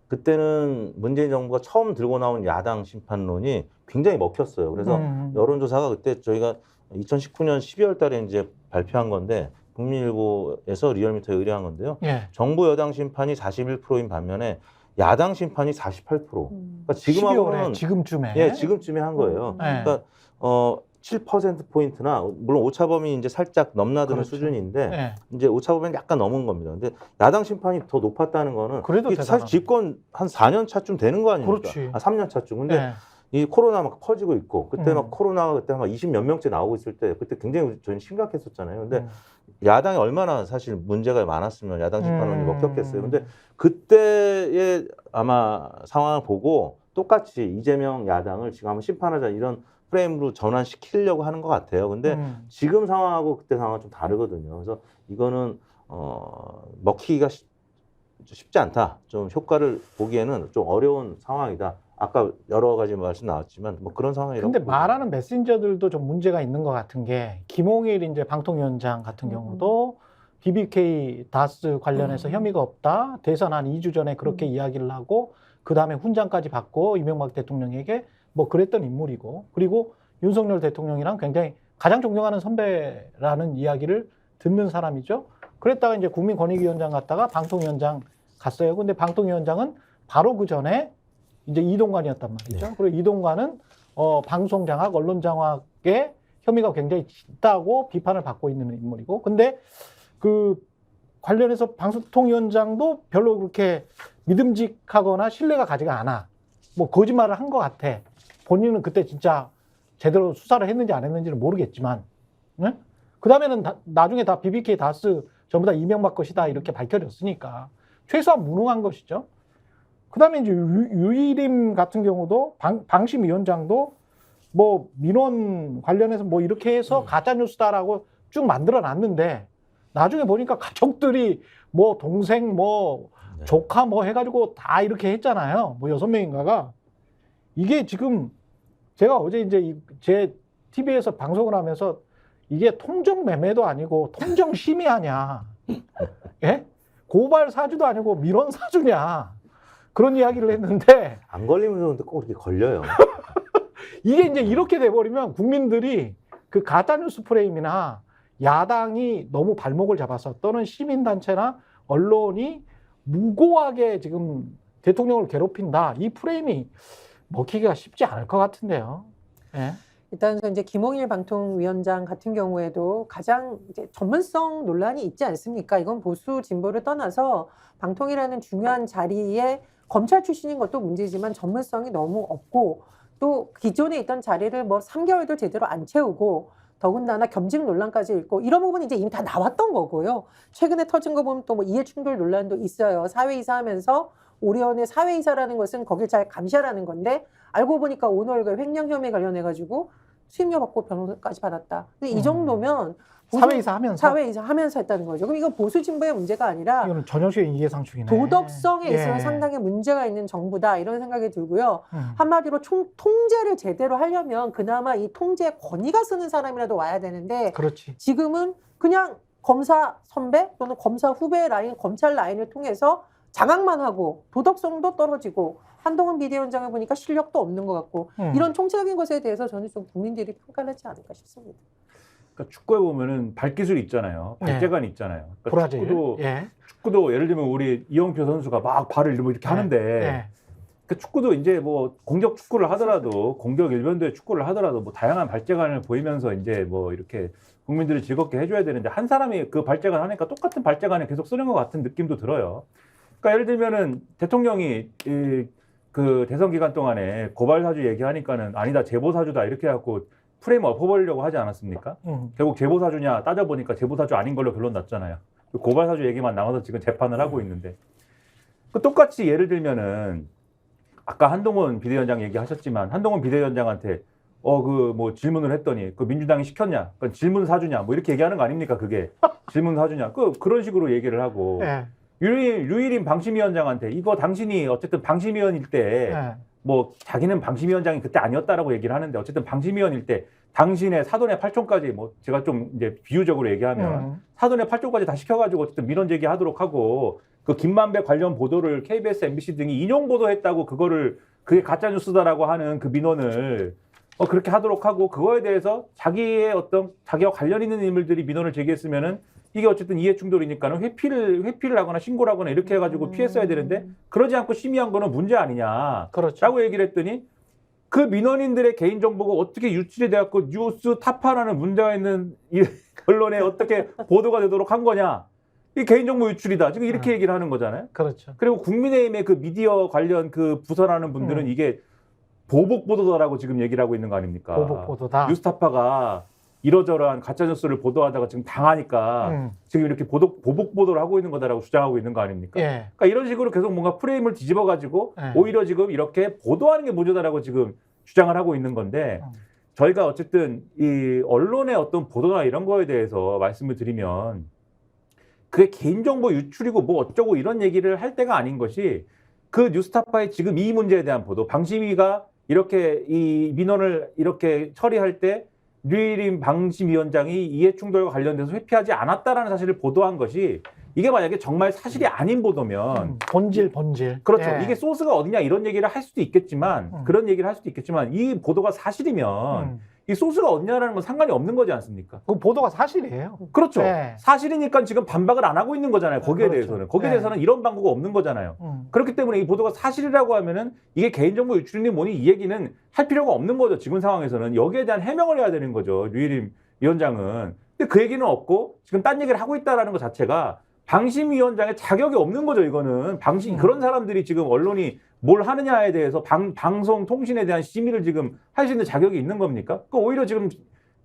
그때는 문재인 정부가 처음 들고 나온 야당 심판론이 굉장히 먹혔어요. 그래서 여론조사가 그때 저희가 2019년 12월 달에 이제 발표한 건데 국민일보에서 리얼미터에 의뢰한 건데요. 예. 정부 여당 심판이 41%인 반면에 야당 심판이 48%. 그러니까 지금하고는 12월에 지금쯤에. 예, 지금쯤에 한 거예요. 네. 그러니까 7%포인트나 물론 오차범위 이제 살짝 넘나드는 그렇죠. 수준인데 예. 이제 오차범위는 약간 넘은 겁니다. 근데 야당 심판이 더 높았다는 거는 그래도 이게 사실 대단하다. 집권 한 4년 차쯤 되는 거 아닙니까? 그렇지. 3년 차쯤. 근데 예. 이 코로나 막 퍼지고 있고 그때 막 코로나가 그때 막 20몇 명째 나오고 있을 때 그때 굉장히 저희는 심각했었잖아요. 근데 야당이 얼마나 사실 문제가 많았으면 야당 심판론이 먹혔겠어요. 근데 그때의 아마 상황을 보고 똑같이 이재명 야당을 지금 한번 심판하자 이런 프레임으로 전환시키려고 하는 것 같아요. 근데 지금 상황하고 그때 상황은 좀 다르거든요. 그래서 이거는 먹히기가 쉽지 않다. 좀 효과를 보기에는 좀 어려운 상황이다. 아까 여러 가지 말씀 나왔지만 뭐 그런 상황이라고. 근데 말하는 메신저들도 좀 문제가 있는 것 같은 게 김홍일 이제 방통위원장 같은 경우도 BBK 다스 관련해서 혐의가 없다. 대선 한 2주 전에 그렇게 이야기를 하고 그 다음에 훈장까지 받고 이명박 대통령에게 뭐 그랬던 인물이고 그리고 윤석열 대통령이랑 굉장히 가장 존경하는 선배라는 이야기를 듣는 사람이죠. 그랬다가 이제 국민권익위원장 갔다가 방통위원장 갔어요. 근데 방통위원장은 바로 그 전에 이제 이동관이었단 말이죠. 네. 그리고 이동관은 방송장악, 언론장악의 혐의가 굉장히 짙다고 비판을 받고 있는 인물이고, 근데 그 관련해서 방통위원장도 별로 그렇게 믿음직하거나 신뢰가 가지가 않아. 뭐 거짓말을 한 것 같아. 본인은 그때 진짜 제대로 수사를 했는지 안 했는지는 모르겠지만, 네? 그 다음에는 나중에 다 BBK 다스 전부 다 이명박 것이다 이렇게 밝혀졌으니까 최소한 무능한 것이죠. 그 다음에 이제 유일임 같은 경우도 방심위원장도 뭐 민원 관련해서 뭐 이렇게 해서 가짜뉴스다라고 쭉 만들어 놨는데 나중에 보니까 가족들이 뭐 동생 뭐 조카 뭐 해가지고 다 이렇게 했잖아요. 뭐 6명인가가. 이게 지금 제가 어제 이제 제 TV에서 방송을 하면서 이게 통정 매매도 아니고 통정 심의하냐. 예? 고발 사주도 아니고 민원 사주냐 그런 이야기를 했는데 안 걸리면서 근데 꼭 이렇게 걸려요. 이게 이제 이렇게 돼버리면 국민들이 그 가짜뉴스 프레임이나 야당이 너무 발목을 잡아서 또는 시민단체나 언론이 무고하게 지금 대통령을 괴롭힌다. 이 프레임이 먹히기가 쉽지 않을 것 같은데요. 예. 일단 이제 김홍일 방통위원장 같은 경우에도 가장 이제 전문성 논란이 있지 않습니까? 이건 보수 진보를 떠나서 방통이라는 중요한 자리에 검찰 출신인 것도 문제지만 전문성이 너무 없고 또 기존에 있던 자리를 뭐 3개월도 제대로 안 채우고 더군다나 겸직 논란까지 있고 이런 부분이 이제 이미 다 나왔던 거고요. 최근에 터진 거 보면 또 뭐 이해충돌 논란도 있어요. 사회이사 하면서 오리온의 사회이사라는 것은 거길 잘 감시하라는 건데 알고 보니까 오너가 횡령 혐의 관련해가지고 수임료 받고 변호사까지 받았다. 근데 이 정도면 사회이사 하면서 사회이사 하면서 했다는 거죠. 그럼 이건 보수 진보의 문제가 아니라 이거는 전형적인 이해상충이네. 도덕성에 예. 있어서 상당히 문제가 있는 정부다 이런 생각이 들고요. 한마디로 통제를 제대로 하려면 그나마 이 통제 권위가 쓰는 사람이라도 와야 되는데 그렇지. 지금은 그냥 검사 선배 또는 검사 후배 라인, 검찰 라인을 통해서 장악만 하고 도덕성도 떨어지고 한동훈 비대위원장을 보니까 실력도 없는 것 같고 이런 총체적인 것에 대해서 저는 좀 국민들이 평가를 하지 않을까 싶습니다. 그러니까 축구에 보면은 발기술이 있잖아요. 발재간이 있잖아요. 그러니까 브라질. 축구도 예를 들면 우리 이영표 선수가 막 발을 이렇게 하는데 그 축구도 이제 뭐 공격 축구를 하더라도 공격 일변도의 축구를 하더라도 뭐 다양한 발재간을 보이면서 이제 뭐 이렇게 국민들을 즐겁게 해줘야 되는데 한 사람이 그 발재간 하니까 똑같은 발재간을 계속 쓰는 것 같은 느낌도 들어요. 그러니까 예를 들면은 대통령이 그 대선 기간 동안에 고발 사주 얘기하니까는 아니다 제보 사주다 이렇게 해갖고 프레임 엎어버리려고 하지 않았습니까? 결국 제보 사주냐 따져보니까 제보 사주 아닌 걸로 결론 났잖아요. 고발 사주 얘기만 나와서 지금 재판을 하고 있는데 그 똑같이 예를 들면은 아까 한동훈 비대위원장 얘기하셨지만 한동훈 비대위원장한테 그 뭐 질문을 했더니 그 민주당이 시켰냐? 그 질문 사주냐? 뭐 이렇게 얘기하는 거 아닙니까? 그게 질문 사주냐? 그런 식으로 얘기를 하고 류일임 방심위원장한테 이거 당신이 어쨌든 방심위원일 때 뭐 자기는 방심위원장이 그때 아니었다라고 얘기를 하는데 어쨌든 방심위원일 때 당신의 사돈의 8촌까지 뭐 제가 좀 이제 비유적으로 얘기하면 사돈의 8촌까지 다 시켜가지고 어쨌든 민원 제기하도록 하고 그 김만배 관련 보도를 KBS, MBC 등이 인용 보도했다고 그게 가짜 뉴스다라고 하는 그 민원을 그렇게 하도록 하고 그거에 대해서 자기와 관련 있는 인물들이 민원을 제기했으면은 이게 어쨌든 이해충돌이니까는 회피를 하거나 신고를 하거나 이렇게 해가지고 피했어야 되는데 그러지 않고 심의한 거는 문제 아니냐. 그렇죠. 라고 얘기를 했더니 그 민원인들의 개인정보가 어떻게 유출이 돼갖고 뉴스 타파라는 문제가 있는 이 언론에 어떻게 보도가 되도록 한 거냐. 이 개인정보 유출이다. 지금 이렇게 얘기를 하는 거잖아요. 그렇죠. 그리고 국민의힘의 그 미디어 관련 그 부서라는 분들은 이게 보복 보도다라고 지금 얘기를 하고 있는 거 아닙니까? 보복 보도다. 뉴스타파가 이러저러한 가짜뉴스를 보도하다가 지금 당하니까 지금 이렇게 보복 보도를 하고 있는 거다라고 주장하고 있는 거 아닙니까? 그러니까 이런 식으로 계속 뭔가 프레임을 뒤집어가지고 오히려 지금 이렇게 보도하는 게 문제다라고 지금 주장을 하고 있는 건데 저희가 어쨌든 이 언론의 어떤 보도나 이런 거에 대해서 말씀을 드리면 그게 개인정보 유출이고 뭐 어쩌고 이런 얘기를 할 때가 아닌 것이 그 뉴스타파의 지금 이 문제에 대한 보도, 방심위가 이렇게 이 민원을 이렇게 처리할 때 류일임 방심위원장이 이해충돌과 관련돼서 회피하지 않았다라는 사실을 보도한 것이 이게 만약에 정말 사실이 아닌 보도면 본질. 그렇죠. 이게 소스가 어디냐 이런 얘기를 할 수도 있겠지만 그런 얘기를 할 수도 있겠지만 이 보도가 사실이면 이 소스가 어디냐라는 건 상관이 없는 거지 않습니까? 그 보도가 사실이에요. 그렇죠. 사실이니까 지금 반박을 안 하고 있는 거잖아요. 거기에 그렇죠. 대해서는. 거기에 대해서는 이런 방구가 없는 거잖아요. 그렇기 때문에 이 보도가 사실이라고 하면은 이게 개인정보 유출이니 뭐니 이 얘기는 할 필요가 없는 거죠. 지금 상황에서는. 여기에 대한 해명을 해야 되는 거죠. 류일임 위원장은. 근데 그 얘기는 없고 지금 딴 얘기를 하고 있다라는 것 자체가 방심위원장의 자격이 없는 거죠. 이거는. 그런 사람들이 지금 언론이 뭘 하느냐에 대해서 방송 통신에 대한 심의를 지금 할 수 있는 자격이 있는 겁니까? 오히려 지금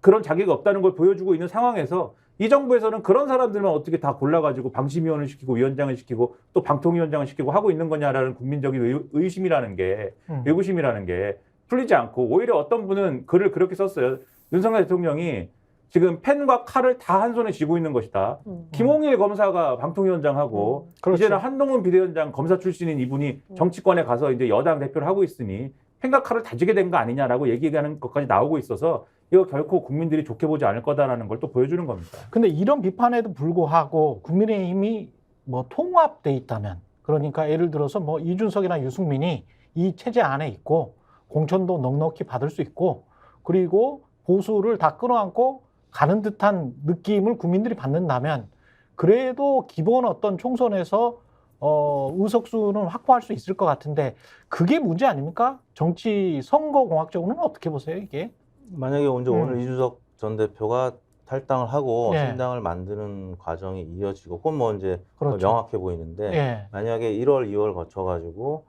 그런 자격이 없다는 걸 보여주고 있는 상황에서 이 정부에서는 그런 사람들만 어떻게 다 골라가지고 방심위원을 시키고 위원장을 시키고 또 방통위원장을 시키고 하고 있는 거냐라는 국민적인 의심이라는 게 의구심이라는 게 풀리지 않고 오히려 어떤 분은 글을 그렇게 썼어요. 윤석열 대통령이 지금 펜과 칼을 다 한 손에 쥐고 있는 것이다. 김홍일 검사가 방통위원장하고 이제는 한동훈 비대위원장 검사 출신인 이분이 정치권에 가서 이제 여당 대표를 하고 있으니 펜과 칼을 다 쥐게 된 거 아니냐라고 얘기하는 것까지 나오고 있어서 이거 결코 국민들이 좋게 보지 않을 거다라는 걸 또 보여주는 겁니다. 근데 이런 비판에도 불구하고 국민의힘이 뭐 통합돼 있다면, 그러니까 예를 들어서 뭐 이준석이나 유승민이 이 체제 안에 있고 공천도 넉넉히 받을 수 있고 그리고 보수를 다 끌어안고 가는 듯한 느낌을 국민들이 받는다면 그래도 기본 어떤 총선에서 의석수는 확보할 수 있을 것 같은데 그게 문제 아닙니까? 정치 선거공학적으로는 어떻게 보세요, 이게? 만약에 오늘 이준석 전 대표가 탈당을 하고 예. 신당을 만드는 과정이 이어지고 그건 뭐 이제 그렇죠. 더 명확해 보이는데 예. 만약에 1월, 2월 거쳐가지고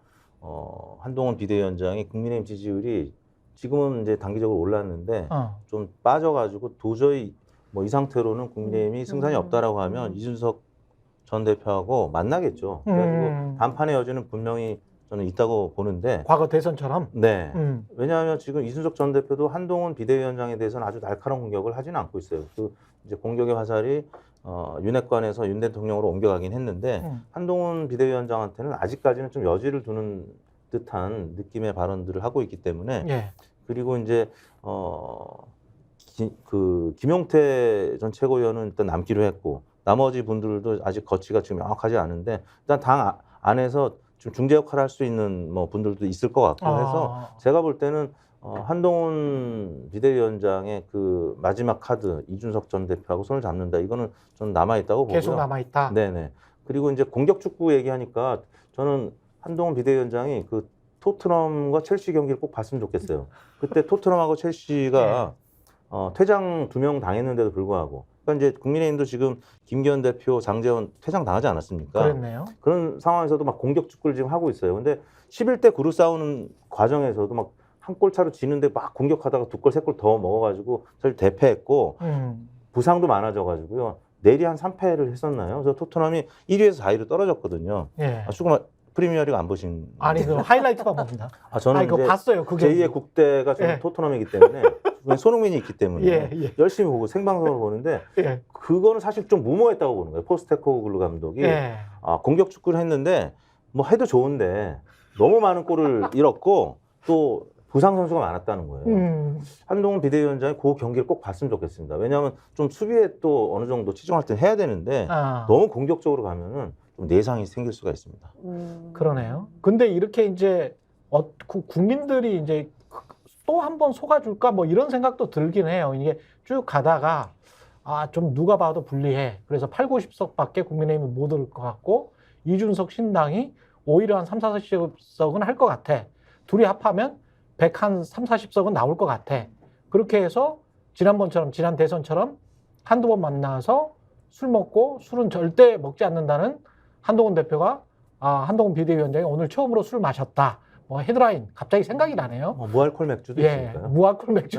한동훈 비대위원장이 국민의힘 지지율이 지금은 이제 단기적으로 올랐는데 좀 빠져가지고 도저히 뭐 이 상태로는 국민의힘이 승산이 없다라고 하면 이준석 전 대표하고 만나겠죠. 그래가지고 단판의 여지는 분명히 저는 있다고 보는데. 과거 대선처럼? 네. 왜냐하면 지금 이준석 전 대표도 한동훈 비대위원장에 대해서는 아주 날카로운 공격을 하지는 않고 있어요. 그 이제 공격의 화살이 윤핵관에서 윤 대통령으로 옮겨가긴 했는데 한동훈 비대위원장한테는 아직까지는 좀 여지를 두는 듯한 느낌의 발언들을 하고 있기 때문에. 예. 그리고 이제 김용태 전 최고위원은 일단 남기로 했고 나머지 분들도 아직 거치가 지금 명확하지 않은데 일단 당 안에서 좀 중재 역할을 할 수 있는 뭐 분들도 있을 것 같고 해서 제가 볼 때는 한동훈 비대위원장의 그 마지막 카드 이준석 전 대표하고 손을 잡는다 이거는 좀 남아 있다고 보고요. 계속 남아 있다. 네네. 그리고 이제 공격 축구 얘기하니까 저는 한동훈 비대위원장이 그 토트넘과 첼시 경기를 꼭 봤으면 좋겠어요. 그때 토트넘하고 첼시가 퇴장 2명 당했는데도 불구하고 그러니까 이제 국민의힘도 지금 김기현 대표, 장제원 퇴장 당하지 않았습니까? 그랬네요. 그런 상황에서도 막 공격 축구를 지금 하고 있어요. 근데 11대 9로 싸우는 과정에서도 막 한 골 차로 지는데 막 공격하다가 2골, 3골 더 먹어가지고 사실 대패했고 부상도 많아져가지고요. 내리 한 3패를 했었나요? 그래서 토트넘이 1위에서 4위로 떨어졌거든요. 예. 프리미어리그 안 보신? 아니, 그 하이라이트만 봅니다. 저는 이거 이제 봤어요. 그게. 제2의 국대가 저는 예. 토트넘이기 때문에 손흥민이 있기 때문에 예. 열심히 보고 생방송을 보는데 예. 그거는 사실 좀 무모했다고 보는 거예요. 포스테코글루 감독이 예. 공격 축구를 했는데 뭐 해도 좋은데 너무 많은 골을 잃었고 또 부상 선수가 많았다는 거예요. 한동훈 비대위원장이 그 경기를 꼭 봤으면 좋겠습니다. 왜냐하면 좀 수비에 또 어느 정도 치중할 때 해야 되는데 너무 공격적으로 가면은 좀 내상이 생길 수가 있습니다. 그러네요. 근데 이렇게 이제 국민들이 이제 또 한 번 속아줄까 뭐 이런 생각도 들긴 해요. 이게 쭉 가다가 좀 누가 봐도 불리해. 그래서 8, 90석밖에 국민의힘이 못 올 것 같고 이준석 신당이 오히려 한 3, 40석은 할 것 같아. 둘이 합하면 100 한 3, 40석은 나올 것 같아. 그렇게 해서 지난 대선처럼 한두 번 만나서 술 먹고 술은 절대 먹지 않는다는 한동훈 대표가 한동훈 비대위원장이 오늘 처음으로 술 마셨다. 뭐 헤드라인 갑자기 생각이 나네요. 무알콜 맥주도 있으니까요. 무알콜 맥주.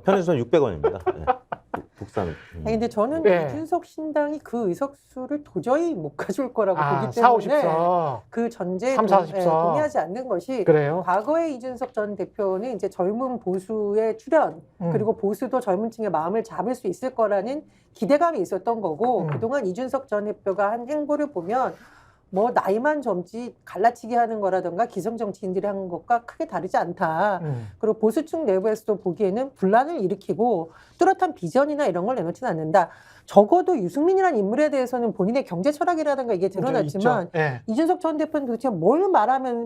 편의점 600원입니다. 네. 국산. 근데 저는 이준석 신당이 그 의석수를 도저히 못 가져올 거라고 보기 4, 때문에 50석. 그 전제에 3, 40석. 동의하지 않는 것이 그래요? 과거에 이준석 전 대표는 이제 젊은 보수의 출현 그리고 보수도 젊은 층의 마음을 잡을 수 있을 거라는 기대감이 있었던 거고 그동안 이준석 전 대표가 한 행보를 보면 뭐 나이만 젊지 갈라치기 하는 거라든가 기성 정치인들이 하는 것과 크게 다르지 않다. 그리고 보수층 내부에서도 보기에는 분란을 일으키고 뚜렷한 비전이나 이런 걸 내놓지는 않는다. 적어도 유승민이라는 인물에 대해서는 본인의 경제 철학이라든가 이게 드러났지만 이준석 전 대표는 도대체 뭘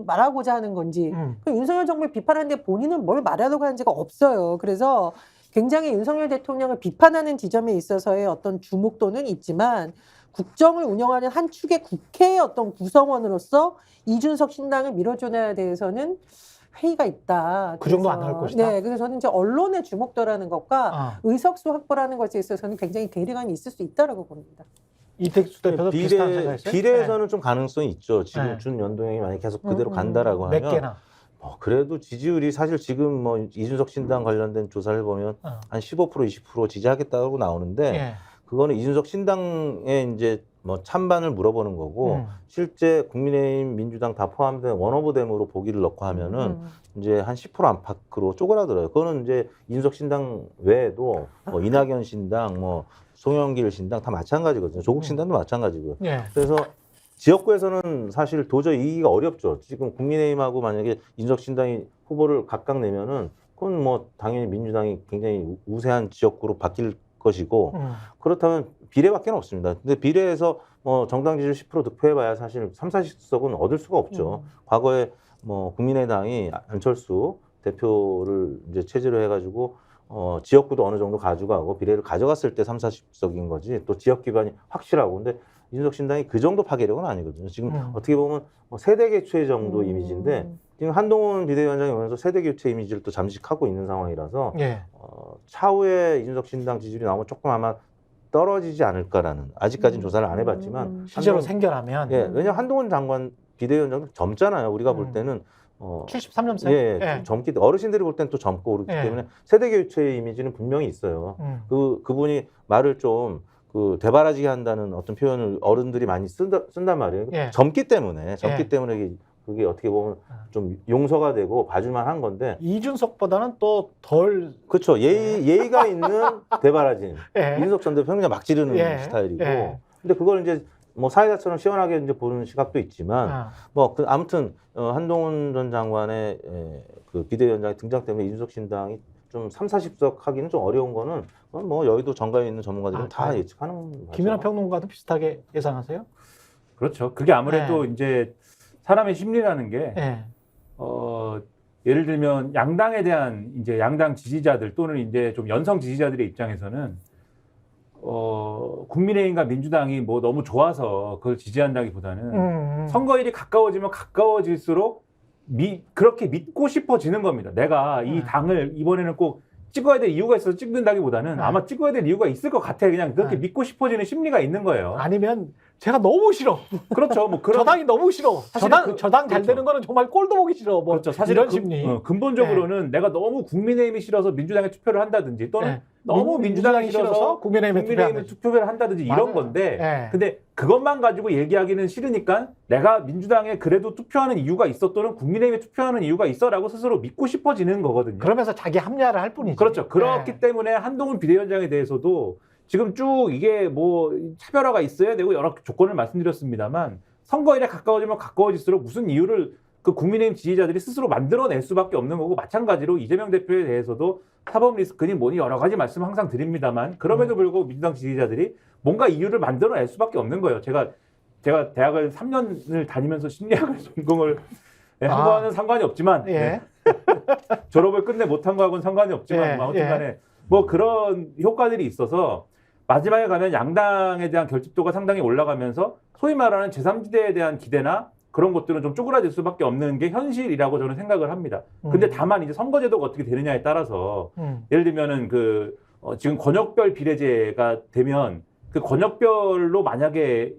말하고자 하는 건지 윤석열 정부를 비판하는데 본인은 뭘 말하려고 하는지가 없어요. 그래서 굉장히 윤석열 대통령을 비판하는 지점에 있어서의 어떤 주목도는 있지만 국정을 운영하는 한 축의 국회의 어떤 구성원으로서 이준석 신당을 밀어줘야 대해서는 회의가 있다. 그 정도 안 할 것이다. 네, 그래서 저는 이제 언론의 주목도라는 것과 의석수 확보라는 것에 있어서는 굉장히 괴리감이 있을 수 있다라고 봅니다. 이택수 대표도 비슷한 생각이었어요? 비례에서는 좀 가능성이 있죠. 지금 준 연동형이 만약 계속 그대로 간다라고 하면 몇 개나? 그래도 지지율이 사실 지금 뭐 이준석 신당 관련된 조사를 보면 한 15% 20% 지지하겠다고 나오는데 그거는 이준석 신당에 이제 뭐 찬반을 물어보는 거고 실제 국민의힘, 민주당 다 포함된 원오브댐으로 보기를 넣고 하면은 이제 한 10% 안팎으로 쪼그라들어요. 그거는 이제 이준석 신당 외에도 뭐 이낙연 신당, 뭐 송영길 신당 다 마찬가지거든요. 조국 신당도 마찬가지고요. 그래서 지역구에서는 사실 도저히 이기기가 어렵죠. 지금 국민의힘하고 만약에 이준석 신당이 후보를 각각 내면은 그건 뭐 당연히 민주당이 굉장히 우세한 지역구로 바뀔 것이고 그렇다면 비례밖에 없습니다. 근데 비례에서 뭐 정당 지지율 10% 득표해봐야 사실 3, 40석은 얻을 수가 없죠. 과거에 뭐 국민의당이 안철수 대표를 이제 체제로 해가지고 지역구도 어느 정도 가져가고 비례를 가져갔을 때 3, 40석인 거지 또 지역 기반이 확실하고 근데 이준석 신당이 그 정도 파괴력은 아니거든요. 지금 어떻게 보면 뭐 세대 교체 정도 이미지인데 지금 한동훈 비대위원장이 오면서 세대 교체 이미지를 또 잠식하고 있는 상황이라서 예. 차후에 이준석 신당 지지율이 나오면 조금 아마 떨어지지 않을까라는 아직까지는 조사를 안 해봤지만 실제로 생겨나면 예, 왜냐면 한동훈 장관 비대위원장도 젊잖아요. 우리가 볼 때는 73년생. 예, 젊기 어르신들이 볼 때는 또 젊고 그렇기 예. 때문에 세대 교체의 이미지는 분명히 있어요. 그분이 말을 좀 대바라지게 한다는 어떤 표현을 어른들이 많이 쓴단 말이에요. 예. 젊기 때문에 그게 어떻게 보면 좀 용서가 되고 봐줄만 한 건데 이준석보다는 또 덜 그렇죠. 예의가 있는 대바라진 예. 이준석 전 대표 그냥 막 지르는 예. 스타일이고 예. 근데 그걸 이제 뭐 사회자처럼 시원하게 이제 보는 시각도 있지만 아무튼 한동훈 전 장관의 그 비대위원장의 등장 때문에 이준석 신당이 좀 3, 40석 하기는 좀 어려운 거는 그건 뭐 여의도 정가에 있는 전문가들은 다 예측하는 거죠. 김연아 평론가도 비슷하게 예상하세요? 그렇죠. 그게 아무래도 이제 사람의 심리라는 게 예. 예를 들면 양당에 대한 이제 양당 지지자들 또는 이제 좀 연성 지지자들의 입장에서는 국민의힘과 민주당이 뭐 너무 좋아서 그걸 지지한다기보다는 선거일이 가까워지면 가까워질수록 그렇게 믿고 싶어지는 겁니다. 내가 이 당을 이번에는 꼭 찍어야 될 이유가 있어서 찍는다기보다는 아마 찍어야 될 이유가 있을 것 같아. 그냥 그렇게 믿고 싶어지는 심리가 있는 거예요. 아니면 제가 너무 싫어. 그렇죠. 뭐 그런 저당이 너무 싫어. 저당 잘 되는 거는 정말 꼴도 보기 싫어. 뭐 그렇죠. 사실 이런 심리. 근본적으로는 내가 너무 국민의힘이 싫어서 민주당에 투표를 한다든지 또는 너무 민주당이 싫어서 국민의힘에 투표를 한다든지 이런 건데 근데 그것만 가지고 얘기하기는 싫으니까 내가 민주당에 그래도 투표하는 이유가 있어 또는 국민의힘에 투표하는 이유가 있어라고 스스로 믿고 싶어지는 거거든요. 그러면서 자기 합리화를 할 뿐이지. 그렇죠. 그렇기 때문에 한동훈 비대위원장에 대해서도 지금 쭉 이게 뭐 차별화가 있어야 되고 여러 조건을 말씀드렸습니다만 선거일에 가까워지면 가까워질수록 무슨 이유를 그 국민의힘 지지자들이 스스로 만들어낼 수밖에 없는 거고 마찬가지로 이재명 대표에 대해서도 사법 리스크니 뭐니 여러 가지 말씀 항상 드립니다만 그럼에도 불구하고 민주당 지지자들이 뭔가 이유를 만들어낼 수밖에 없는 거예요. 제가 대학을 3년을 다니면서 심리학을 전공을 한 거와는 상관이 없지만 졸업을 끝내 못한 거하고는 상관이 없지만 아무튼 간에 뭐 그런 효과들이 있어서 마지막에 가면 양당에 대한 결집도가 상당히 올라가면서 소위 말하는 제3지대에 대한 기대나 그런 것들은 좀 쪼그라들 수밖에 없는 게 현실이라고 저는 생각을 합니다. 근데 다만 이제 선거제도가 어떻게 되느냐에 따라서 예를 들면은 지금 권역별 비례제가 되면 그 권역별로 만약에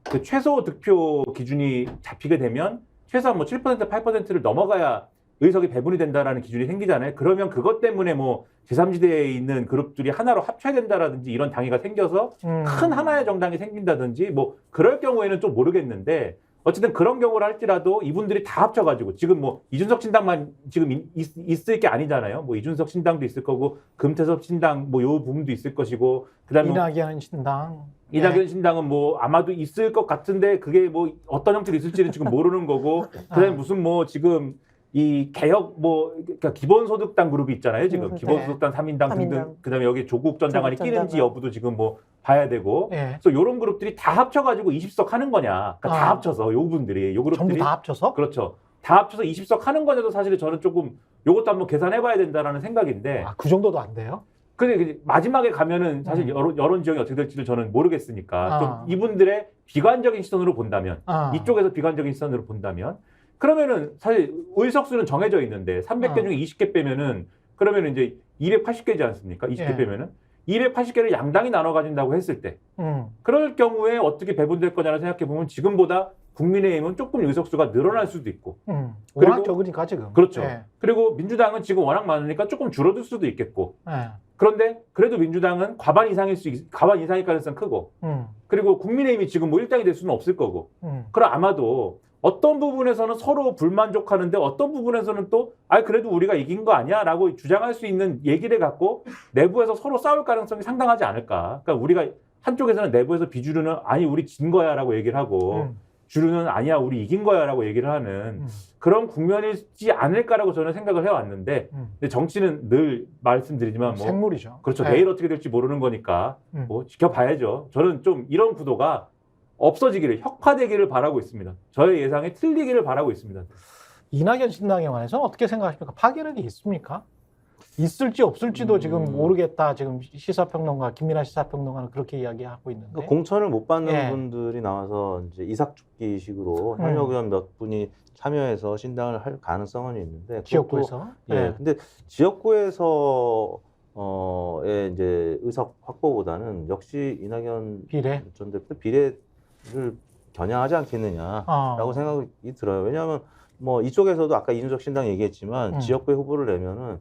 그 최소 득표 기준이 잡히게 되면 최소한 뭐 7% 8%를 넘어가야 의석이 배분이 된다라는 기준이 생기잖아요. 그러면 그것 때문에 뭐 제3지대에 있는 그룹들이 하나로 합쳐야 된다라든지 이런 당위가 생겨서 큰 하나의 정당이 생긴다든지 뭐 그럴 경우에는 좀 모르겠는데 어쨌든 그런 경우를 할지라도 이분들이 다 합쳐가지고 지금 뭐 이준석 신당만 지금 있을 게 아니잖아요. 뭐 이준석 신당도 있을 거고 금태섭 신당 뭐 요 부분도 있을 것이고 그다음에 이낙연 신당. 이낙연 신당은 뭐 아마도 있을 것 같은데 그게 뭐 어떤 형태로 있을지는 지금 모르는 거고 그다음에 무슨 뭐 지금 이 개혁 그러니까 기본소득당 그룹이 있잖아요. 지금 기본소득당 3인당 등등 그다음에 여기 조국 전 장관이 끼는지 여부도 지금 뭐 봐야 되고 그래서 이런 그룹들이 다 합쳐가지고 20석 하는 거냐. 그러니까 다 합쳐서 요 분들이 요 그룹들이 전부 다 합쳐서? 그렇죠. 다 합쳐서 20석 하는 거냐도 사실 저는 조금 요것도 한번 계산해봐야 된다라는 생각인데 그 정도도 안 돼요? 근데 마지막에 가면은 사실 여론 지형이 어떻게 될지를 저는 모르겠으니까 좀 이분들의 비관적인 시선으로 본다면 이쪽에서 비관적인 시선으로 본다면 그러면은 사실 의석수는 정해져 있는데 300개 중에 20개 빼면은 그러면은 이제 280개지 않습니까? 20개 빼면은 280개를 양당이 나눠 가진다고 했을 때 그럴 경우에 어떻게 배분될 거냐를 생각해 보면 지금보다 국민의힘은 조금 의석수가 늘어날 수도 있고 워낙 적으니까 지금. 그렇죠. 그리고 민주당은 지금 워낙 많으니까 조금 줄어들 수도 있겠고 그런데 그래도 민주당은 과반 이상일 가능성이 크고 그리고 국민의힘이 지금 뭐 1당이 될 수는 없을 거고 그럼 아마도 어떤 부분에서는 서로 불만족하는데 어떤 부분에서는 또 그래도 우리가 이긴 거 아니야? 라고 주장할 수 있는 얘기를 갖고 내부에서 서로 싸울 가능성이 상당하지 않을까. 그러니까 우리가 한쪽에서는 내부에서 비주류는 우리 진 거야 라고 얘기를 하고 주류는 아니야 우리 이긴 거야라고 얘기를 하는 그런 국면이지 않을까라고 저는 생각을 해왔는데 근데 정치는 늘 말씀드리지만 뭐 생물이죠. 그렇죠. 네. 내일 어떻게 될지 모르는 거니까 뭐 지켜봐야죠. 저는 좀 이런 구도가 없어지기를 혁화되기를 바라고 있습니다. 저의 예상이 틀리기를 바라고 있습니다. 이낙연 신당에 관해서 어떻게 생각하십니까? 파괴력이 있습니까? 있을지 없을지도 지금 모르겠다. 지금 시사평론가 김민하 시사평론가는 그렇게 이야기하고 있는데. 그러니까 공천을 못 받는 예. 분들이 나와서 이제 이삭죽기식으로 현역 의원 몇 분이 참여해서 신당을 할 가능성은 있는데 그것도- 지역구에서. 예. 근데 지역구에서의 이제 의석 확보보다는 역시 이낙연 비례. 전 대표 비례를 겨냥하지 않겠느냐라고 생각이 들어요. 왜냐하면 뭐 이쪽에서도 아까 이준석 신당 얘기했지만 지역구에 후보를 내면은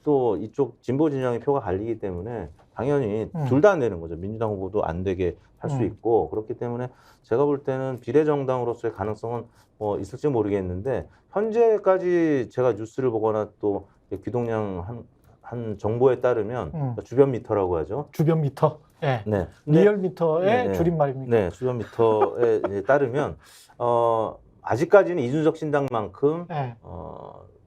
또 이쪽 진보 진영의 표가 갈리기 때문에 당연히 둘 다 안 되는 거죠. 민주당 후보도 안 되게 할 수 있고 그렇기 때문에 제가 볼 때는 비례정당으로서의 가능성은 뭐 있을지 모르겠는데 현재까지 제가 뉴스를 보거나 또 귀동량 한 정보에 따르면 주변 미터라고 하죠. 주변 미터. 예. 네. 리얼 미터의 네. 줄임말입니까? 네, 주변 미터에 이제 따르면 아직까지는 이준석 신당만큼 예.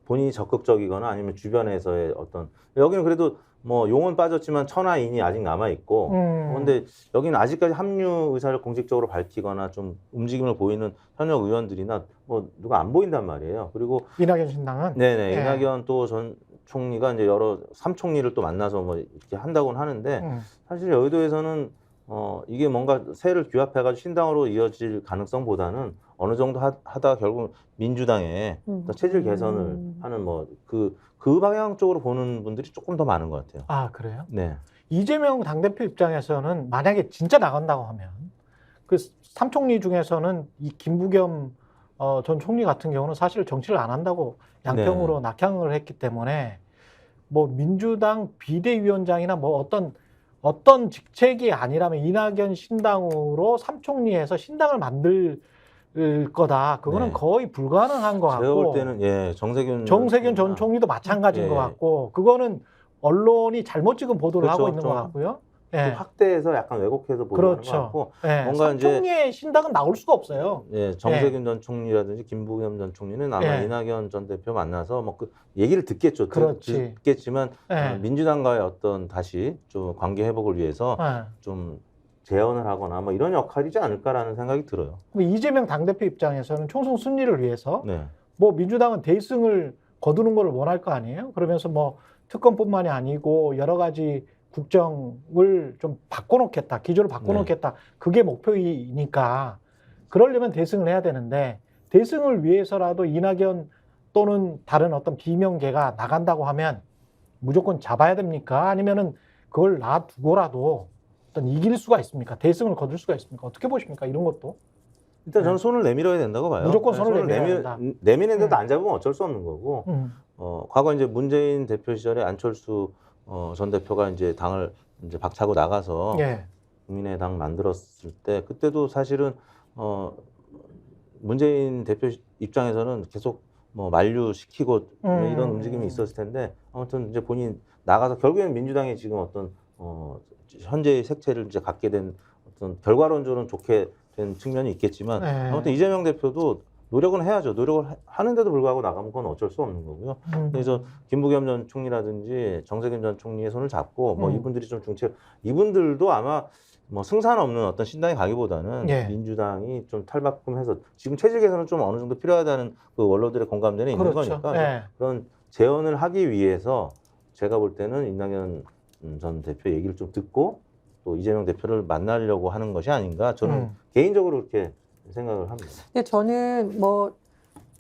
본인이 적극적이거나 아니면 주변에서의 어떤 여기는 그래도 뭐 용은 빠졌지만 천하인이 아직 남아 있고 그런데 여기는 아직까지 합류 의사를 공식적으로 밝히거나 좀 움직임을 보이는 현역 의원들이나 뭐 누가 안 보인단 말이에요. 그리고 이낙연 신당은. 네네 예. 이낙연 또 전 총리가 이제 여러 삼총리를 또 만나서 뭐 이렇게 한다고는 하는데 사실 여의도에서는 이게 뭔가 새를 규합해가지고 신당으로 이어질 가능성보다는 어느 정도 하다가 결국 민주당의 체질 개선을 하는 뭐 그 방향 쪽으로 보는 분들이 조금 더 많은 것 같아요. 아, 그래요? 네. 이재명 당대표 입장에서는 만약에 진짜 나간다고 하면 그 삼총리 중에서는 이 김부겸 전 총리 같은 경우는 사실 정치를 안 한다고 양평으로 낙향을 했기 때문에 뭐 민주당 비대위원장이나 뭐 어떤 직책이 아니라면 이낙연 신당으로 삼총리에서 신당을 만들 거다. 그거는 네. 거의 불가능한 것 같고. 제가 볼 때는 예 정세균 전 총리도 마찬가지인 예. 것 같고 그거는 언론이 잘못 지금 보도를 그렇죠. 하고 있는 것 좀 같고요. 좀 예. 확대해서 약간 왜곡해서 보도하는 그렇죠. 것 같고 예. 뭔가 이제 삼총리의 신당은 나올 수가 없어요. 예, 정세균 전 총리라든지 김부겸 전 총리는 아마 예. 이낙연 전 대표 만나서 뭐 그 얘기를 듣겠죠. 그렇지. 듣겠지만 예. 민주당과의 어떤 다시 좀 관계 회복을 위해서 예. 좀 재연을 하거나 뭐 이런 역할이지 않을까라는 생각이 들어요. 그럼 이재명 당대표 입장에서는 총선 승리를 위해서 네. 뭐 민주당은 대승을 거두는 걸 원할 거 아니에요? 그러면서 뭐 특검뿐만이 아니고 여러 가지 국정을 좀 바꿔놓겠다, 기조를 바꿔놓겠다. 그게 목표이니까 그러려면 대승을 해야 되는데 대승을 위해서라도 이낙연 또는 다른 어떤 비명계가 나간다고 하면 무조건 잡아야 됩니까? 아니면은 그걸 놔두고라도 어떤 이길 수가 있습니까? 대승을 거둘 수가 있습니까? 어떻게 보십니까? 이런 것도. 일단 저는 손을 내밀어야 된다고 봐요. 무조건 손을 내밀어야 된다. 내미는데도 안 잡으면 어쩔 수 없는 거고. 과거 이제 문재인 대표 시절에 안철수 전 대표가 이제 당을 이제 박차고 나가서 예. 국민의당 만들었을 때 그때도 사실은 문재인 대표 입장에서는 계속 뭐 만류시키고 이런 움직임이 있었을 텐데 아무튼 이제 본인 나가서 결국에는 민주당이 지금 어떤 현재의 색채를 이제 갖게 된 어떤 결과론적으로는 좋게 된 측면이 있겠지만 네. 아무튼 이재명 대표도 노력은 해야죠. 노력을 하는데도 불구하고 나가면 그건 어쩔 수 없는 거고요. 그래서 김부겸 전 총리라든지 정세균 전 총리의 손을 잡고 뭐 이분들이 좀 이분들도 아마 뭐 승산 없는 어떤 신당에 가기보다는 예. 민주당이 좀 탈바꿈해서 지금 체질 개선은 좀 어느 정도 필요하다는 그 원로들의 공감대는 있는 그렇죠. 거니까 예. 그런 재언을 하기 위해서 제가 볼 때는 이낙연 전 대표 얘기를 좀 듣고 또 이재명 대표를 만나려고 하는 것이 아닌가 저는 개인적으로 그렇게 생각을 합니다. 근데 저는 뭐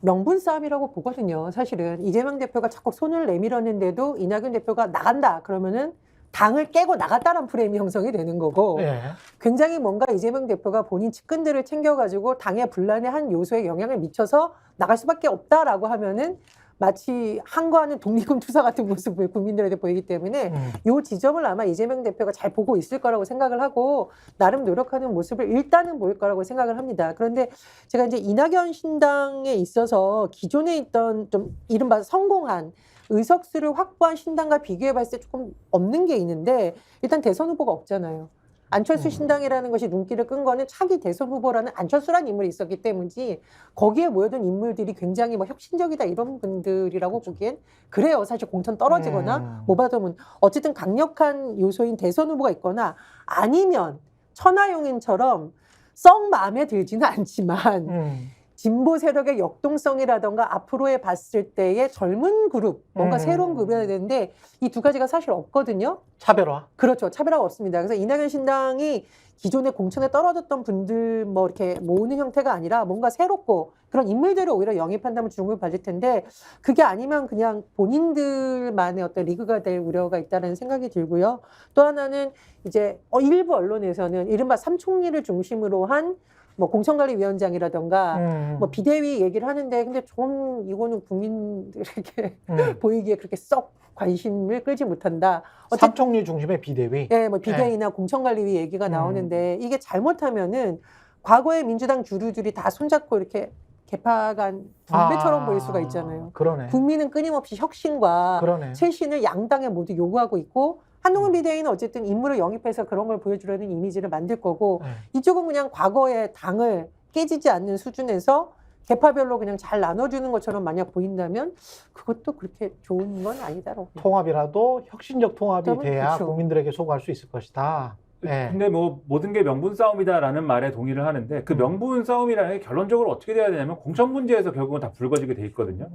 명분 싸움이라고 보거든요. 사실은 이재명 대표가 자꾸 손을 내밀었는데도 이낙연 대표가 나간다 그러면은 당을 깨고 나갔다는 프레임이 형성이 되는 거고 예. 굉장히 뭔가 이재명 대표가 본인 측근들을 챙겨가지고 당의 분란의 한 요소에 영향을 미쳐서 나갈 수밖에 없다라고 하면은 마치 항거하는 독립군 투사 같은 모습을 국민들한테 보이기 때문에 이 지점을 아마 이재명 대표가 잘 보고 있을 거라고 생각을 하고 나름 노력하는 모습을 일단은 보일 거라고 생각을 합니다. 그런데 제가 이제 이낙연 신당에 있어서 기존에 있던 좀 이른바 성공한 의석수를 확보한 신당과 비교해 봤을 때 조금 없는 게 있는데 일단 대선 후보가 없잖아요. 안철수 신당이라는 것이 눈길을 끈 거는 차기 대선 후보라는 안철수라는 인물이 있었기 때문이지 거기에 모여든 인물들이 굉장히 뭐 혁신적이다 이런 분들이라고 보기엔 그래요. 사실 공천 떨어지거나 뭐 받으면 어쨌든 강력한 요소인 대선 후보가 있거나 아니면 천하용인처럼 썩 마음에 들지는 않지만 진보 세력의 역동성이라던가 앞으로에 봤을 때의 젊은 그룹, 뭔가 새로운 그룹이어야 되는데 이 두 가지가 사실 없거든요. 차별화. 그렇죠. 차별화가 없습니다. 그래서 이낙연 신당이 기존에 공천에 떨어졌던 분들 뭐 이렇게 모으는 형태가 아니라 뭔가 새롭고 그런 인물들을 오히려 영입한다면 주목을 받을 텐데 그게 아니면 그냥 본인들만의 어떤 리그가 될 우려가 있다는 생각이 들고요. 또 하나는 이제 일부 언론에서는 이른바 삼총리를 중심으로 한 뭐 공천관리위원장이라던가 뭐 비대위 얘기를 하는데 근데 전 이거는 국민들에게 보이기에 그렇게 썩 관심을 끌지 못한다. 삼총리 중심의 비대위. 네, 뭐 비대위나 공천관리위 얘기가 나오는데 이게 잘못하면은 과거의 민주당 주류들이 다 손잡고 이렇게 개파간 분배처럼 보일 수가 있잖아요. 그러네. 국민은 끊임없이 혁신과 그러네. 쇄신을 양당에 모두 요구하고 있고 한동훈 비대위는 어쨌든 인물을 영입해서 그런 걸 보여주려는 이미지를 만들 거고 이쪽은 그냥 과거의 당을 깨지지 않는 수준에서 개파별로 그냥 잘 나눠주는 것처럼 만약 보인다면 그것도 그렇게 좋은 건 아니다라고. 통합이라도 혁신적 통합이 돼야 그렇죠. 국민들에게 소구할 수 있을 것이다. 네. 근데 뭐 모든 게 명분 싸움이다라는 말에 동의를 하는데 그 명분 싸움이라는 게 결론적으로 어떻게 돼야 되냐면 공천 문제에서 결국은 다 불거지게 돼 있거든요.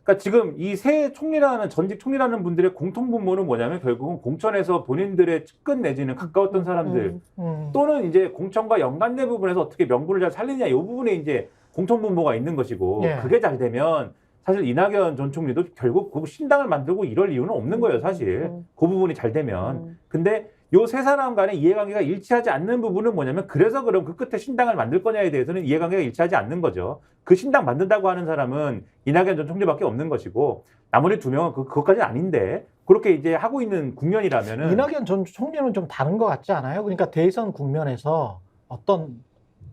그러니까 지금 이 새 총리라는 전직 총리라는 분들의 공통 분모는 뭐냐면 결국은 공천에서 본인들의 측근 내지는 가까웠던 사람들 또는 이제 공천과 연관된 부분에서 어떻게 명분을 잘 살리냐 이 부분에 이제 공통 분모가 있는 것이고 그게 잘 되면 사실 이낙연 전 총리도 결국 그 신당을 만들고 이럴 이유는 없는 거예요, 사실. 그 부분이 잘 되면. 근데 요 세 사람 간의 이해관계가 일치하지 않는 부분은 뭐냐면 그래서 그럼 그 끝에 신당을 만들 거냐에 대해서는 이해관계가 일치하지 않는 거죠. 그 신당 만든다고 하는 사람은 이낙연 전 총리밖에 없는 것이고 나머지 두 명은 그것까지는 아닌데 그렇게 이제 하고 있는 국면이라면은 이낙연 전 총리는 좀 다른 것 같지 않아요? 그러니까 대선 국면에서 어떤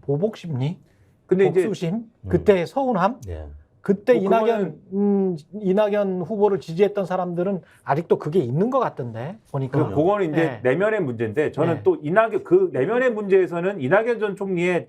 보복 심리, 근데 이제 복수심, 그때의 서운함, 그때 뭐 이낙연 후보를 지지했던 사람들은 아직도 그게 있는 것 같던데 보니까. 그거는 이제 내면의 문제인데 저는 또 이낙연 그 내면의 문제에서는 이낙연 전 총리의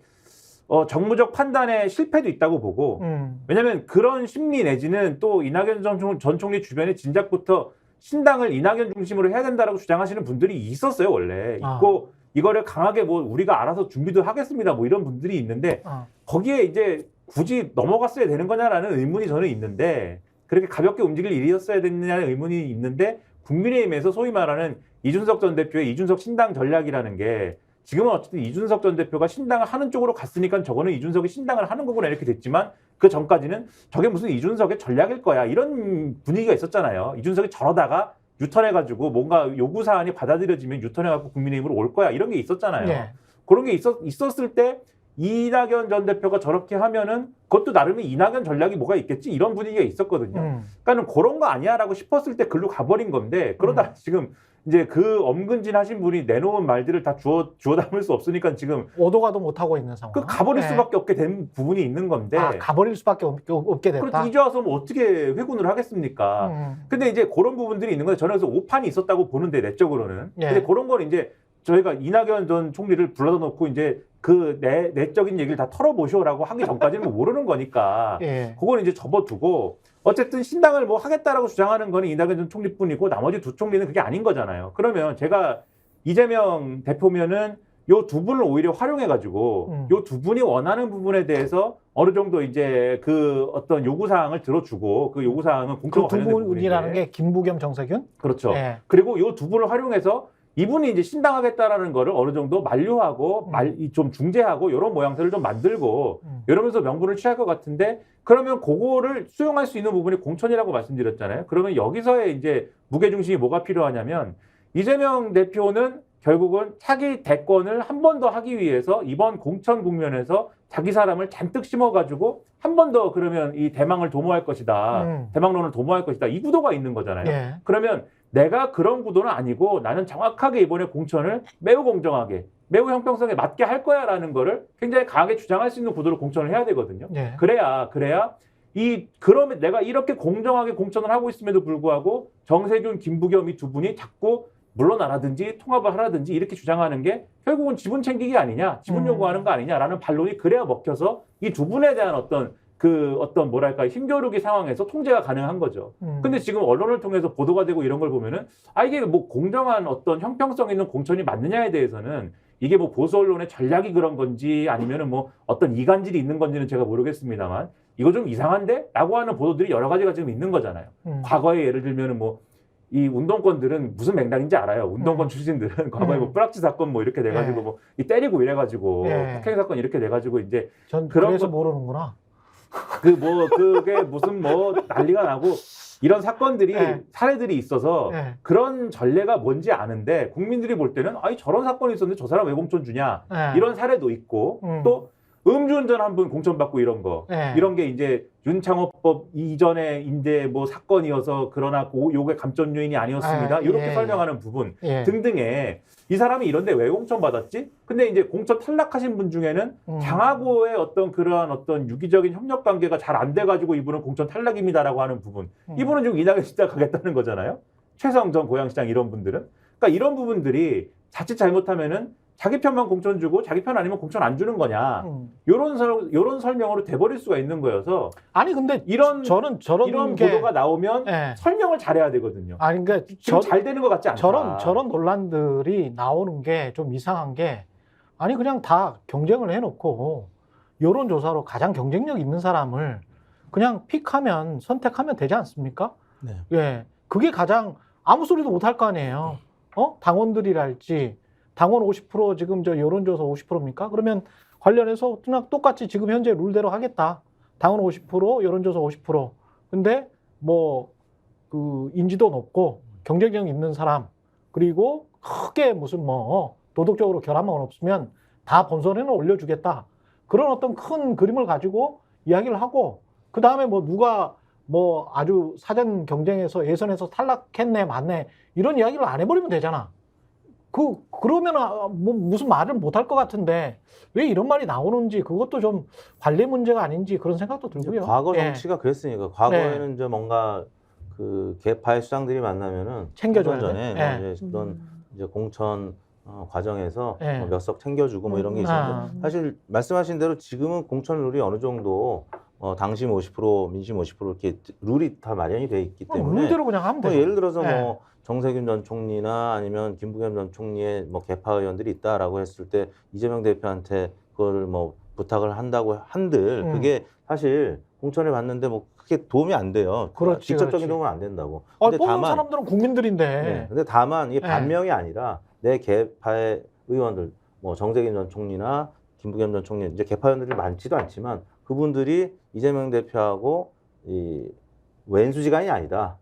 정무적 판단에 실패도 있다고 보고 왜냐하면 그런 심리 내지는 또 이낙연 전 총리 주변에 진작부터 신당을 이낙연 중심으로 해야 된다라고 주장하시는 분들이 있었어요 원래 있고 이거를 강하게 뭐 우리가 알아서 준비도 하겠습니다 뭐 이런 분들이 있는데 거기에 이제 굳이 넘어갔어야 되는 거냐라는 의문이 저는 있는데 그렇게 가볍게 움직일 일이었어야 됐느냐는 의문이 있는데 국민의힘에서 소위 말하는 이준석 전 대표의 이준석 신당 전략이라는 게 지금은 어쨌든 이준석 전 대표가 신당을 하는 쪽으로 갔으니까 저거는 이준석이 신당을 하는 거구나 이렇게 됐지만 그 전까지는 저게 무슨 이준석의 전략일 거야 이런 분위기가 있었잖아요. 이준석이 저러다가 유턴해가지고 뭔가 요구사안이 받아들여지면 유턴해갖고 국민의힘으로 올 거야 이런 게 있었잖아요. 그런 게 있었을 때 이낙연 전 대표가 저렇게 하면은 그것도 나름의 이낙연 전략이 뭐가 있겠지 이런 분위기가 있었거든요. 그러니까는 그런 거 아니야라고 싶었을 때 글로 가버린 건데 그러다 지금 이제 그 엄근진 하신 분이 내놓은 말들을 다 주워 담을 수 없으니까 지금 오도가도 못 하고 있는 상황. 그 가버릴 수밖에 없게 된 부분이 있는 건데. 가버릴 수밖에 없게 됐다. 그렇지 이제 와서 뭐 어떻게 회군을 하겠습니까? 근데 이제 그런 부분들이 있는 건데 저는 그래서 오판이 있었다고 보는데 내적으로는. 근데 그런 건 이제 저희가 이낙연 전 총리를 불러다 놓고 이제 그 내적인 얘기를 다 털어보쇼라고 하기 전까지는 모르는 거니까 그건 이제 접어두고 어쨌든 신당을 뭐 하겠다라고 주장하는 거는 이낙연 전 총리뿐이고 나머지 두 총리는 그게 아닌 거잖아요. 그러면 제가 이재명 대표면은 요 두 분을 오히려 활용해가지고 요 두 분이 원하는 부분에 대해서 어느 정도 이제 그 어떤 요구사항을 들어주고 그 요구사항은 공천과 그 두 관련된 분이라는 부분인데 게 김부겸, 정세균? 그렇죠. 그리고 요 두 분을 활용해서 이분이 이제 신당하겠다라는 거를 어느 정도 만류하고 좀 중재하고 이런 모양새를 좀 만들고 이러면서 명분을 취할 것 같은데 그러면 그거를 수용할 수 있는 부분이 공천이라고 말씀드렸잖아요. 그러면 여기서의 이제 무게중심이 뭐가 필요하냐면 이재명 대표는 결국은 차기 대권을 한 번 더 하기 위해서 이번 공천 국면에서 자기 사람을 잔뜩 심어가지고 한 번 더 그러면 이 대망을 도모할 것이다. 대망론을 도모할 것이다. 이 구도가 있는 거잖아요. 그러면 내가 그런 구도는 아니고 나는 정확하게 이번에 공천을 매우 공정하게 매우 형평성에 맞게 할 거야라는 거를 굉장히 강하게 주장할 수 있는 구도로 공천을 해야 되거든요. 그래야 그러면 내가 이렇게 공정하게 공천을 하고 있음에도 불구하고 정세균, 김부겸 이 두 분이 자꾸 물러나라든지 통합을 하라든지 이렇게 주장하는 게 결국은 지분 챙기기 아니냐, 지분 요구하는 거 아니냐라는 반론이 그래야 먹혀서 이 두 분에 대한 어떤 뭐랄까 힘겨루기 상황에서 통제가 가능한 거죠. 근데 지금 언론을 통해서 보도가 되고 이런 걸 보면은 이게 뭐 공정한 어떤 형평성 있는 공천이 맞느냐에 대해서는 이게 뭐 보수 언론의 전략이 그런 건지 아니면은 뭐 어떤 이간질이 있는 건지는 제가 모르겠습니다만 이거 좀 이상한데? 라고 하는 보도들이 여러 가지가 지금 있는 거잖아요. 과거에 예를 들면은 뭐 이 운동권들은 무슨 맥락인지 알아요. 운동권 출신들은 과거에 뭐 뿌락지 사건 뭐 이렇게 돼가지고 뭐 이 때리고 이래가지고 폭행 사건 이렇게 돼가지고 이제 전 그런 그래서 거- 모르는구나. 그게 무슨 뭐 난리가 나고 이런 사건들이 네. 사례들이 있어서 네. 그런 전례가 뭔지 아는데 국민들이 볼 때는 아니 저런 사건이 있었는데 저 사람 왜 공천 주냐 네. 이런 사례도 있고 음. 또 음주운전 한 분 공천 받고 이런 거 네. 이런 게 이제 윤창호법 이전에 이제 뭐 사건이어서 그러나 요게 감점 요인이 아니었습니다. 이렇게 예, 설명하는 부분 예. 등등에 이 사람이 이런데 왜 공천 받았지? 근데 이제 공천 탈락하신 분 중에는 당하고의 어떤 그러한 어떤 유기적인 협력 관계가 잘 안 돼가지고 이분은 공천 탈락입니다라고 하는 부분. 이분은 지금 이낙연 시작하겠다는 거잖아요. 최성 전 고양시장 이런 분들은. 그러니까 이런 부분들이 자칫 잘못하면은 자기 편만 공천 주고 자기 편 아니면 공천 안 주는 거냐. 요런 설명으로 돼버릴 수가 있는 거여서 아니 근데 이런 저런 이런 게 보도가 나오면 예. 설명을 잘해야 되거든요. 아니 그러니까 지금 잘 되는 것 같지 않다. 저런 논란들이 나오는 게 좀 이상한 게 아니 그냥 다 경쟁을 해놓고 여론조사로 가장 경쟁력 있는 사람을 그냥 픽하면 선택하면 되지 않습니까? 네. 예, 그게 가장 아무 소리도 못 할 거 아니에요. 당원들이랄지 당원 50% 지금 저 여론조사 50%입니까? 그러면 관련해서 그냥 똑같이 지금 현재 룰대로 하겠다. 당원 50%, 여론조사 50%. 근데 뭐 그 인지도 높고 경쟁력 있는 사람 그리고 크게 무슨 뭐 도덕적으로 결함만 없으면 다 본선에는 올려주겠다. 그런 어떤 큰 그림을 가지고 이야기를 하고 그 다음에 뭐 누가 뭐 아주 사전 경쟁에서 예선에서 탈락했네 맞네 이런 이야기를 안 해버리면 되잖아. 그러면 뭐 무슨 말을 못 할 것 같은데 왜 이런 말이 나오는지 그것도 좀 관리 문제가 아닌지 그런 생각도 들고요. 과거 예. 정치가 그랬으니까 과거에는 이제 뭔가 그 개파의 수장들이 만나면은 챙겨줘야 총선 전에 돼. 뭐 이제 그런 이제 공천 과정에서 예. 뭐 몇 석 챙겨주고 뭐 이런 게 있었는데 사실 말씀하신 대로 지금은 공천 룰이 어느 정도 당심 50% 민심 50% 이렇게 룰이 다 마련이 돼 있기 때문에 룰대로 그냥 하면 뭐 돼요. 예를 들어서 예. 뭐 정세균 전 총리나 아니면 김부겸 전 총리의 뭐 개파 의원들이 있다라고 했을 때 이재명 대표한테 그거를 뭐 부탁을 한다고 한들 그게 사실 공천을 받는데 뭐 크게 도움이 안 돼요. 그렇지, 직접적인 그렇지. 도움은 안 된다고. 뽑는 사람들은 국민들인데. 네, 근데 다만 이게 반명이 아니라 내 개파의 의원들, 뭐 정세균 전 총리나 김부겸 전 총리 이제 개파 의원들이 많지도 않지만 그분들이 이재명 대표하고 이 왼수지간이 아니다,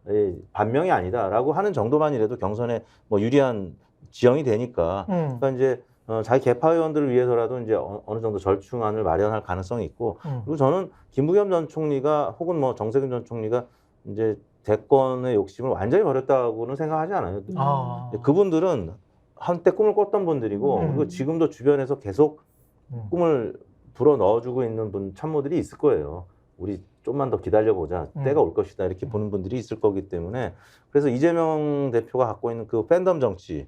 반명이 아니다라고 하는 정도만이라도 경선에 뭐 유리한 지형이 되니까. 그러니까 이제 자기 개파 의원들을 위해서라도 이제 어느 정도 절충안을 마련할 가능성이 있고. 그리고 저는 김부겸 전 총리가 혹은 뭐 정세균 전 총리가 이제 대권의 욕심을 완전히 버렸다고는 생각하지 않아요. 그분들은 한때 꿈을 꿨던 분들이고 그리고 지금도 주변에서 계속 꿈을 불어 넣어주고 있는 참모들이 있을 거예요. 우리 좀만 더 기다려보자. 때가 올 것이다. 이렇게 보는 분들이 있을 거기 때문에 그래서 이재명 대표가 갖고 있는 그 팬덤 정치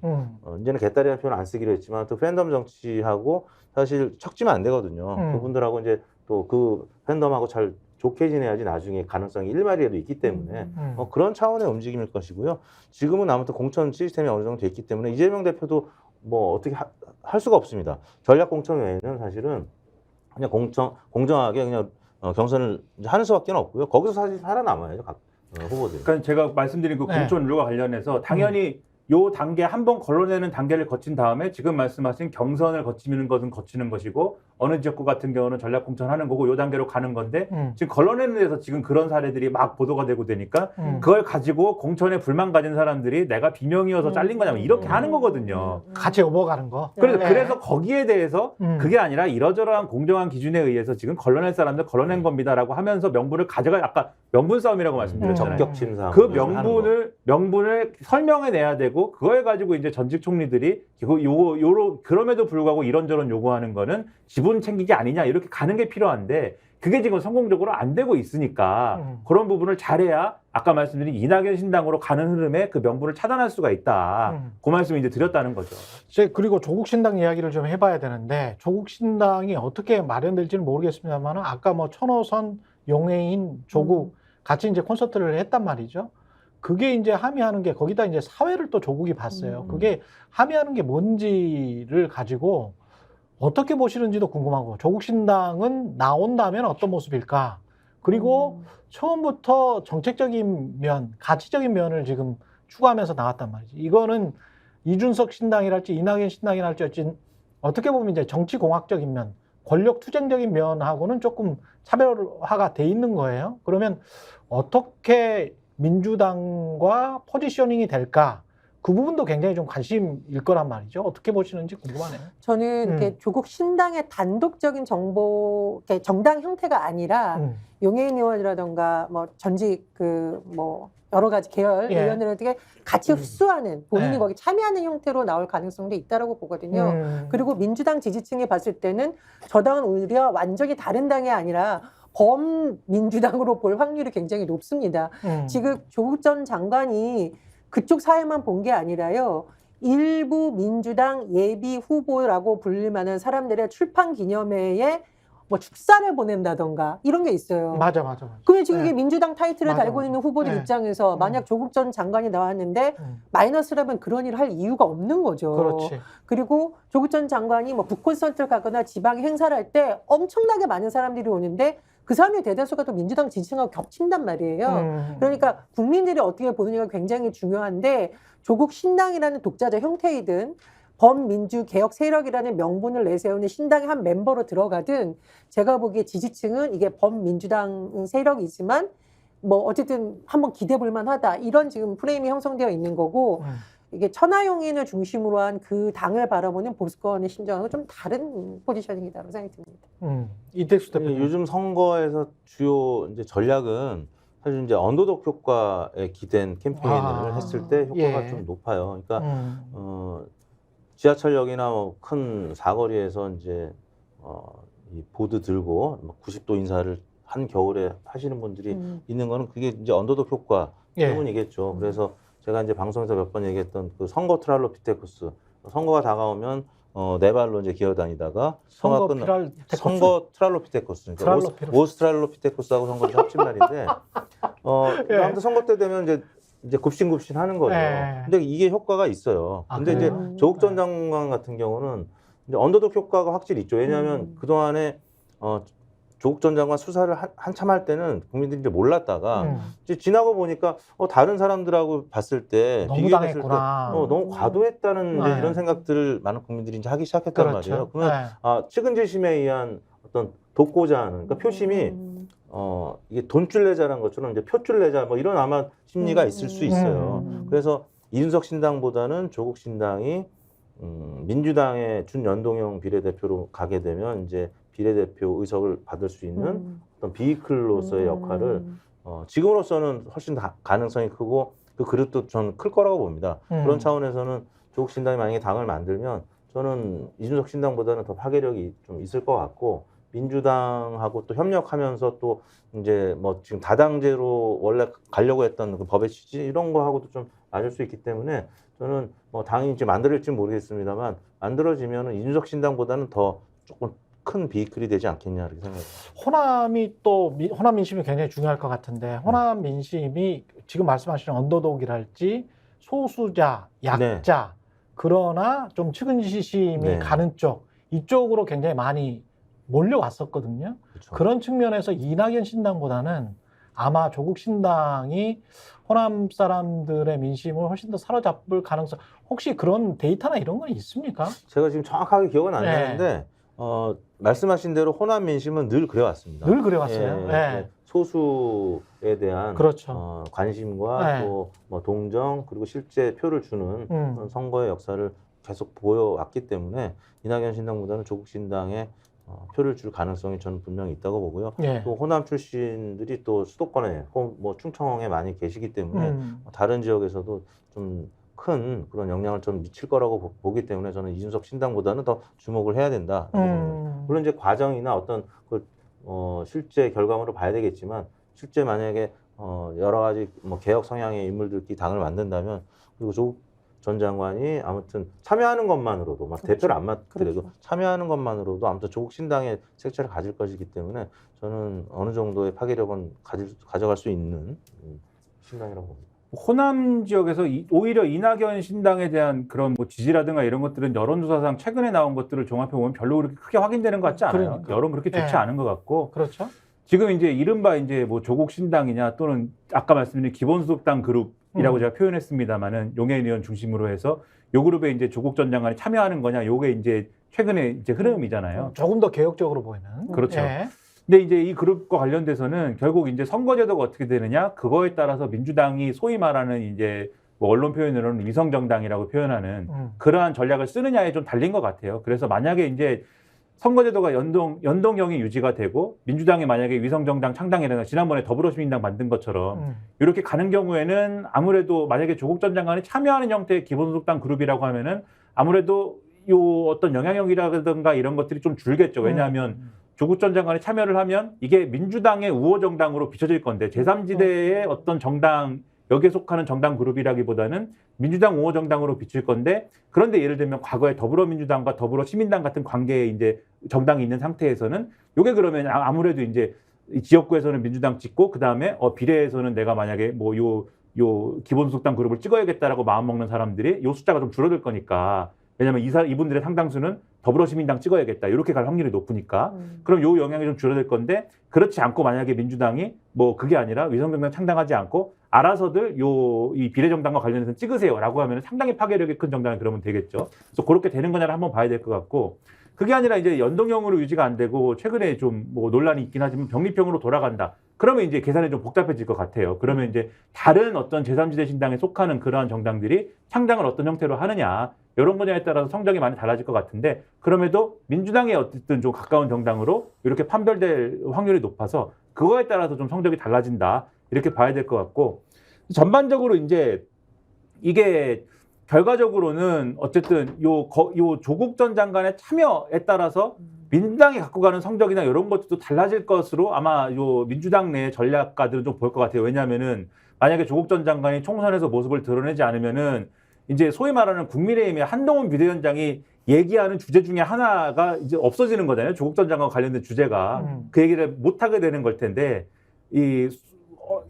이제는 개딸이라는 표현을 안 쓰기로 했지만 또 팬덤 정치하고 사실 척지면 안 되거든요. 그분들하고 이제 또 그 팬덤하고 잘 좋게 지내야지 나중에 가능성이 일말이라도 있기 때문에 그런 차원의 움직임일 것이고요. 지금은 아무튼 공천 시스템이 어느 정도 됐기 때문에 이재명 대표도 뭐 어떻게 할 수가 없습니다. 전략 공천 외에는 사실은 그냥 공정하게 그냥 경선을 이제 하는 수밖에 없고요. 거기서 사실 살아남아야죠, 각 후보들이. 그러니까 제가 말씀드린 그 공천 룰과 관련해서 당연히 요 단계 한 번 걸러내는 단계를 거친 다음에 지금 말씀하신 경선을 거치는 것은 거치는 것이고 어느 지역구 같은 경우는 전략 공천하는 거고 요 단계로 가는 건데 지금 걸러내는 데서 지금 그런 사례들이 막 보도가 되고 되니까 그걸 가지고 공천에 불만 가진 사람들이 내가 비명이어서 잘린 거냐면 이렇게 하는 거거든요. 같이 업어가는 거. 그래서 거기에 대해서 그게 아니라 이러저러한 공정한 기준에 의해서 지금 걸러낼 사람들 걸러낸 겁니다라고 하면서 명분을 가져가 아까 명분 싸움이라고 말씀드렸잖아요. 적격 침상. 그 명분을 설명해 내야 되고 그거에 가지고 이제 전직 총리들이 그럼에도 불구하고 이런저런 요구하는 거는 지분 챙기기 아니냐 이렇게 가는 게 필요한데 그게 지금 성공적으로 안 되고 있으니까 그런 부분을 잘해야 아까 말씀드린 이낙연 신당으로 가는 흐름에 그 명분을 차단할 수가 있다. 그 말씀을 이제 드렸다는 거죠. 그리고 조국 신당 이야기를 좀 해봐야 되는데 조국 신당이 어떻게 마련될지는 모르겠습니다만 아까 뭐 천호선, 용해인, 조국 같이 이제 콘서트를 했단 말이죠. 그게 이제 함의하는 게 거기다 이제 사회를 또 조국이 봤어요. 그게 함의하는 게 뭔지를 가지고 어떻게 보시는지도 궁금하고 조국 신당은 나온다면 어떤 모습일까? 그리고 처음부터 정책적인 면, 가치적인 면을 지금 추구하면서 나왔단 말이지. 이거는 이준석 신당이랄지 이낙연 신당이랄지 어떻게 보면 이제 정치공학적인 면, 권력투쟁적인 면하고는 조금 차별화가 돼 있는 거예요. 그러면 어떻게 민주당과 포지셔닝이 될까? 그 부분도 굉장히 좀 관심일 거란 말이죠. 어떻게 보시는지 궁금하네요. 저는 이렇게 조국 신당의 단독적인 정보, 이렇게 정당 형태가 아니라 용해인 의원이라던가 뭐 전직 뭐 여러 가지 계열 예. 의원들에게 같이 흡수하는 본인이 예. 거기 참여하는 형태로 나올 가능성도 있다라고 보거든요. 그리고 민주당 지지층이 봤을 때는 저 당은 오히려 완전히 다른 당이 아니라 범민주당으로 볼 확률이 굉장히 높습니다. 지금 조국 전 장관이 그쪽 사회만 본 게 아니라요. 일부 민주당 예비 후보라고 불릴 만한 사람들의 출판 기념회에 뭐 축사를 보낸다던가 이런 게 있어요. 맞아. 그게 지금 네. 이게 민주당 타이틀을 맞아, 달고 맞아. 있는 후보들 네. 입장에서 만약 조국 전 장관이 나왔는데 마이너스라면 그런 일을 할 이유가 없는 거죠. 그렇지. 그리고 조국 전 장관이 뭐 북콘서트를 가거나 지방 행사를 할 때 엄청나게 많은 사람들이 오는데 그 사람의 대다수가 또 민주당 지지층하고 겹친단 말이에요. 그러니까 국민들이 어떻게 보느냐가 굉장히 중요한데 조국 신당이라는 독자적 형태이든 범민주 개혁 세력이라는 명분을 내세우는 신당의 한 멤버로 들어가든 제가 보기에 지지층은 이게 범민주당 세력이지만 뭐 어쨌든 한번 기대 볼 만하다 이런 지금 프레임이 형성되어 있는 거고 이게 천하용인을 중심으로 한 그 당을 바라보는 보수권의 심정하고 좀 다른 포지셔닝이라고 생각이 듭니다. 이택수 대표님. 요즘 선거에서 주요 이제 전략은 사실 이제 언더독 효과에 기댄 캠페인을 했을 때 효과가 예. 좀 높아요. 그러니까 지하철역이나 뭐 큰 사거리에서 이제 이 보드 들고 막 90도 인사를 한 겨울에 하시는 분들이 있는 거는 그게 이제 언더독 효과 예. 때문이겠죠. 그래서 제가 이제 방송에서 몇 번 얘기했던 그 선거 트랄로피테쿠스, 선거가 다가오면 네 발로 이제 기어다니다가 선거 선거 트랄로피테쿠스, 그러니까 오스트랄로피테쿠스하고 선거를 합친 말인데, 예. 아무튼 선거 때 되면 이제 굽신굽신 하는 거죠. 예. 근데 이게 효과가 있어요. 아, 근데 이제 그래요? 조국 전 장관 같은 경우는 이제 언더독 효과가 확실히 있죠. 왜냐하면 그 동안에 조국 전 장관 수사를 한참 할 때는 국민들이 이제 몰랐다가 이제 지나고 보니까 다른 사람들하고 봤을 때 너무 비교했을 때 당했구나. 너무 과도했다는 이제 네. 이런 생각들을 많은 국민들이 이제 하기 시작했단 그렇죠. 말이에요. 그러면 네. 측은지심에 의한 어떤 독고자 하는 그러니까 표심이 이게 돈줄 내자라는 것처럼 이제 표줄 내자 뭐 이런 아마 심리가 있을 수 있어요. 그래서 이준석 신당보다는 조국 신당이 민주당의 준연동형 비례대표로 가게 되면 이제 비례대표 의석을 받을 수 있는 어떤 비이클로서의 역할을 지금으로서는 훨씬 가능성이 크고 그 그릇도 저는 클 거라고 봅니다. 그런 차원에서는 조국 신당이 만약에 당을 만들면 저는 이준석 신당보다는 더 파괴력이 좀 있을 것 같고 민주당하고 또 협력하면서 또 이제 뭐 지금 다당제로 원래 가려고 했던 그 법의 취지 이런 거하고도 좀 맞을 수 있기 때문에 저는 뭐 당이 이제 만들어질지는 모르겠습니다만 만들어지면은 이준석 신당보다는 더 조금 큰 비이클이 되지 않겠냐 이렇게 생각합니다. 호남 민심이 굉장히 중요할 것 같은데 호남 민심이 지금 말씀하시는 언더독이랄지 소수자, 약자 그러나 좀 측은지심이 네. 가는 쪽 이쪽으로 굉장히 많이 몰려왔었거든요. 그렇죠. 그런 측면에서 이낙연 신당보다는 아마 조국 신당이 호남 사람들의 민심을 훨씬 더 사로잡을 가능성 혹시 그런 데이터나 이런 건 있습니까? 제가 지금 정확하게 기억은 안 네. 나는데 말씀하신 대로 호남 민심은 늘 그래왔습니다. 늘 그래왔어요. 예, 네. 소수에 대한 그렇죠. 관심과 네. 또 뭐 동정 그리고 실제 표를 주는 그런 선거의 역사를 계속 보여왔기 때문에 이낙연 신당보다는 조국 신당에 표를 줄 가능성이 저는 분명히 있다고 보고요. 예. 또 호남 출신들이 또 수도권에 뭐 충청에 많이 계시기 때문에 다른 지역에서도 좀 큰 그런 영향을 좀 미칠 거라고 보기 때문에 저는 이준석 신당보다는 더 주목을 해야 된다. 물론 이제 과정이나 어떤 그 실제 결과물을 봐야 되겠지만 실제 만약에 여러 가지 뭐 개혁 성향의 인물들끼리 당을 만든다면 그리고 조국 전 장관이 아무튼 참여하는 것만으로도 막 그렇죠. 대표를 안 맡더라도 그렇죠. 참여하는 것만으로도 아무튼 조국 신당의 색채를 가질 것이기 때문에 저는 어느 정도의 파괴력은 가져갈 수 있는 신당이라고 봅니다. 호남 지역에서 오히려 이낙연 신당에 대한 그런 뭐 지지라든가 이런 것들은 여론조사상 최근에 나온 것들을 종합해 보면 별로 그렇게 크게 확인되는 것 같지 않아요. 그러니까. 여론 그렇게 좋지 예. 않은 것 같고 그렇죠. 지금 이제 이른바 이제 뭐 조국 신당이냐 또는 아까 말씀드린 기본소득당 그룹이라고 제가 표현했습니다만은 용해인 의원 중심으로 해서 요 그룹에 이제 조국 전 장관이 참여하는 거냐 요게 이제 최근에 이제 흐름이잖아요. 조금 더 개혁적으로 보이는. 그렇죠. 예. 근데 이제 이 그룹과 관련돼서는 결국 이제 선거제도가 어떻게 되느냐 그거에 따라서 민주당이 소위 말하는 이제 뭐 언론 표현으로는 위성정당이라고 표현하는 그러한 전략을 쓰느냐에 좀 달린 것 같아요. 그래서 만약에 이제 선거제도가 연동형이 유지가 되고 민주당이 만약에 위성정당 창당이라든가 지난번에 더불어시민당 만든 것처럼 이렇게 가는 경우에는 아무래도 만약에 조국 전 장관이 참여하는 형태의 기본소득당 그룹이라고 하면은 아무래도 요 어떤 영향력이라든가 이런 것들이 좀 줄겠죠. 왜냐하면 조국 전 장관이 참여를 하면 이게 민주당의 우호 정당으로 비춰질 건데 제3지대의 어떤 정당 여기에 속하는 정당 그룹이라기보다는 민주당 우호 정당으로 비칠 건데 그런데 예를 들면 과거에 더불어민주당과 더불어시민당 같은 관계에 이제 정당이 있는 상태에서는 요게 그러면 아무래도 이제 지역구에서는 민주당 찍고 그 다음에 비례에서는 내가 만약에 뭐 요 기본소득당 그룹을 찍어야겠다라고 마음 먹는 사람들이 요 숫자가 좀 줄어들 거니까 왜냐하면 이분들의 상당수는 더불어시민당 찍어야겠다 이렇게 갈 확률이 높으니까 그럼 요 영향이 좀 줄어들 건데 그렇지 않고 만약에 민주당이 뭐 그게 아니라 위성정당 창당하지 않고 알아서들 이 비례정당과 관련해서 찍으세요라고 하면 상당히 파괴력이 큰 정당이 그러면 되겠죠. 그래서 그렇게 되는 거냐를 한번 봐야 될 것 같고 그게 아니라 이제 연동형으로 유지가 안 되고 최근에 좀 뭐 논란이 있긴 하지만 병립형으로 돌아간다. 그러면 이제 계산이 좀 복잡해질 것 같아요. 그러면 이제 다른 어떤 제3지대 신당에 속하는 그러한 정당들이 창당을 어떤 형태로 하느냐 이런 분야에 따라서 성적이 많이 달라질 것 같은데 그럼에도 민주당에 어쨌든 좀 가까운 정당으로 이렇게 판별될 확률이 높아서 그거에 따라서 좀 성적이 달라진다 이렇게 봐야 될 것 같고 전반적으로 이제 이게 결과적으로는 어쨌든 요 조국 전 장관의 참여에 따라서 민주당이 갖고 가는 성적이나 이런 것도 달라질 것으로 아마 요 민주당 내 전략가들은 좀 볼 것 같아요. 왜냐하면은 만약에 조국 전 장관이 총선에서 모습을 드러내지 않으면은 이제 소위 말하는 국민의힘의 한동훈 비대위원장이 얘기하는 주제 중에 하나가 이제 없어지는 거잖아요. 조국 전 장관과 관련된 주제가 그 얘기를 못 하게 되는 걸 텐데 이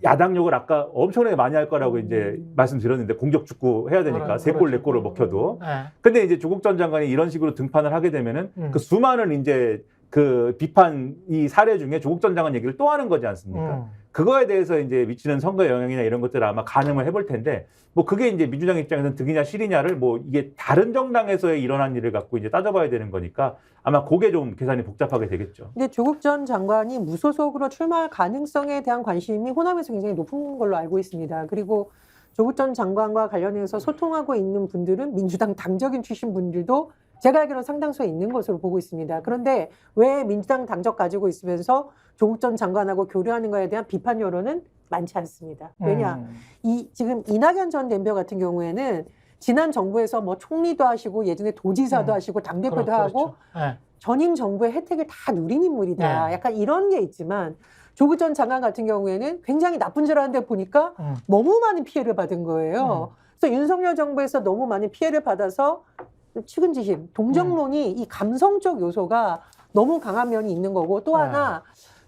야당욕을 아까 엄청나게 많이 할 거라고 이제 말씀드렸는데 공격 축구 해야 되니까 세 골 네 골을 먹혀도. 근데 이제 조국 전 장관이 이런 식으로 등판을 하게 되면은 그 수많은 이제 그 비판 이 사례 중에 조국 전 장관 얘기를 또 하는 거지 않습니까? 그거에 대해서 이제 미치는 선거 영향이나 이런 것들을 아마 가늠을 해볼 텐데 뭐 그게 이제 민주당 입장에서는 득이냐 실이냐를 뭐 이게 다른 정당에서의 일어난 일을 갖고 이제 따져봐야 되는 거니까 아마 그게 좀 계산이 복잡하게 되겠죠. 근데 조국 전 장관이 무소속으로 출마할 가능성에 대한 관심이 호남에서 굉장히 높은 걸로 알고 있습니다. 그리고 조국 전 장관과 관련해서 소통하고 있는 분들은 민주당 당적인 출신 분들도 제가 알기로는 상당수에 있는 것으로 보고 있습니다. 그런데 왜 민주당 당적 가지고 있으면서 조국 전 장관하고 교류하는 거에 대한 비판 여론은 많지 않습니다. 왜냐? 지금 이낙연 전 대표 같은 경우에는 지난 정부에서 뭐 총리도 하시고 예전에 도지사도 하시고 당대표도 하고 전임 정부의 혜택을 다 누린 인물이다. 약간 이런 게 있지만 조국 전 장관 같은 경우에는 굉장히 나쁜 줄 아는데 보니까 너무 많은 피해를 받은 거예요. 그래서 윤석열 정부에서 너무 많은 피해를 받아서 측은지심, 동정론이 이 감성적 요소가 너무 강한 면이 있는 거고 또 하나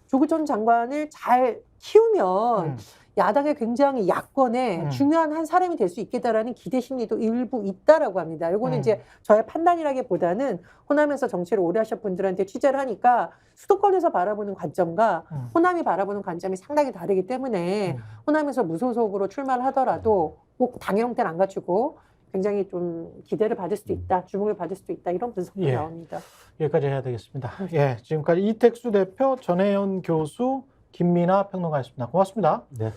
조국 전 장관을 잘 키우면 야당의 굉장히 야권의 중요한 한 사람이 될 수 있겠다라는 기대 심리도 일부 있다라고 합니다. 이거는 이제 저의 판단이라기보다는 호남에서 정치를 오래 하신 분들한테 취재를 하니까 수도권에서 바라보는 관점과 호남이 바라보는 관점이 상당히 다르기 때문에 호남에서 무소속으로 출마를 하더라도 꼭 당 형태는 안 갖추고 굉장히 좀 기대를 받을 수도 있다, 주목을 받을 수도 있다 이런 분석도 나옵니다. 여기까지 해야 되겠습니다. 예, 지금까지 이택수 대표, 전혜연 교수, 김민아 평론가였습니다. 고맙습니다. 네.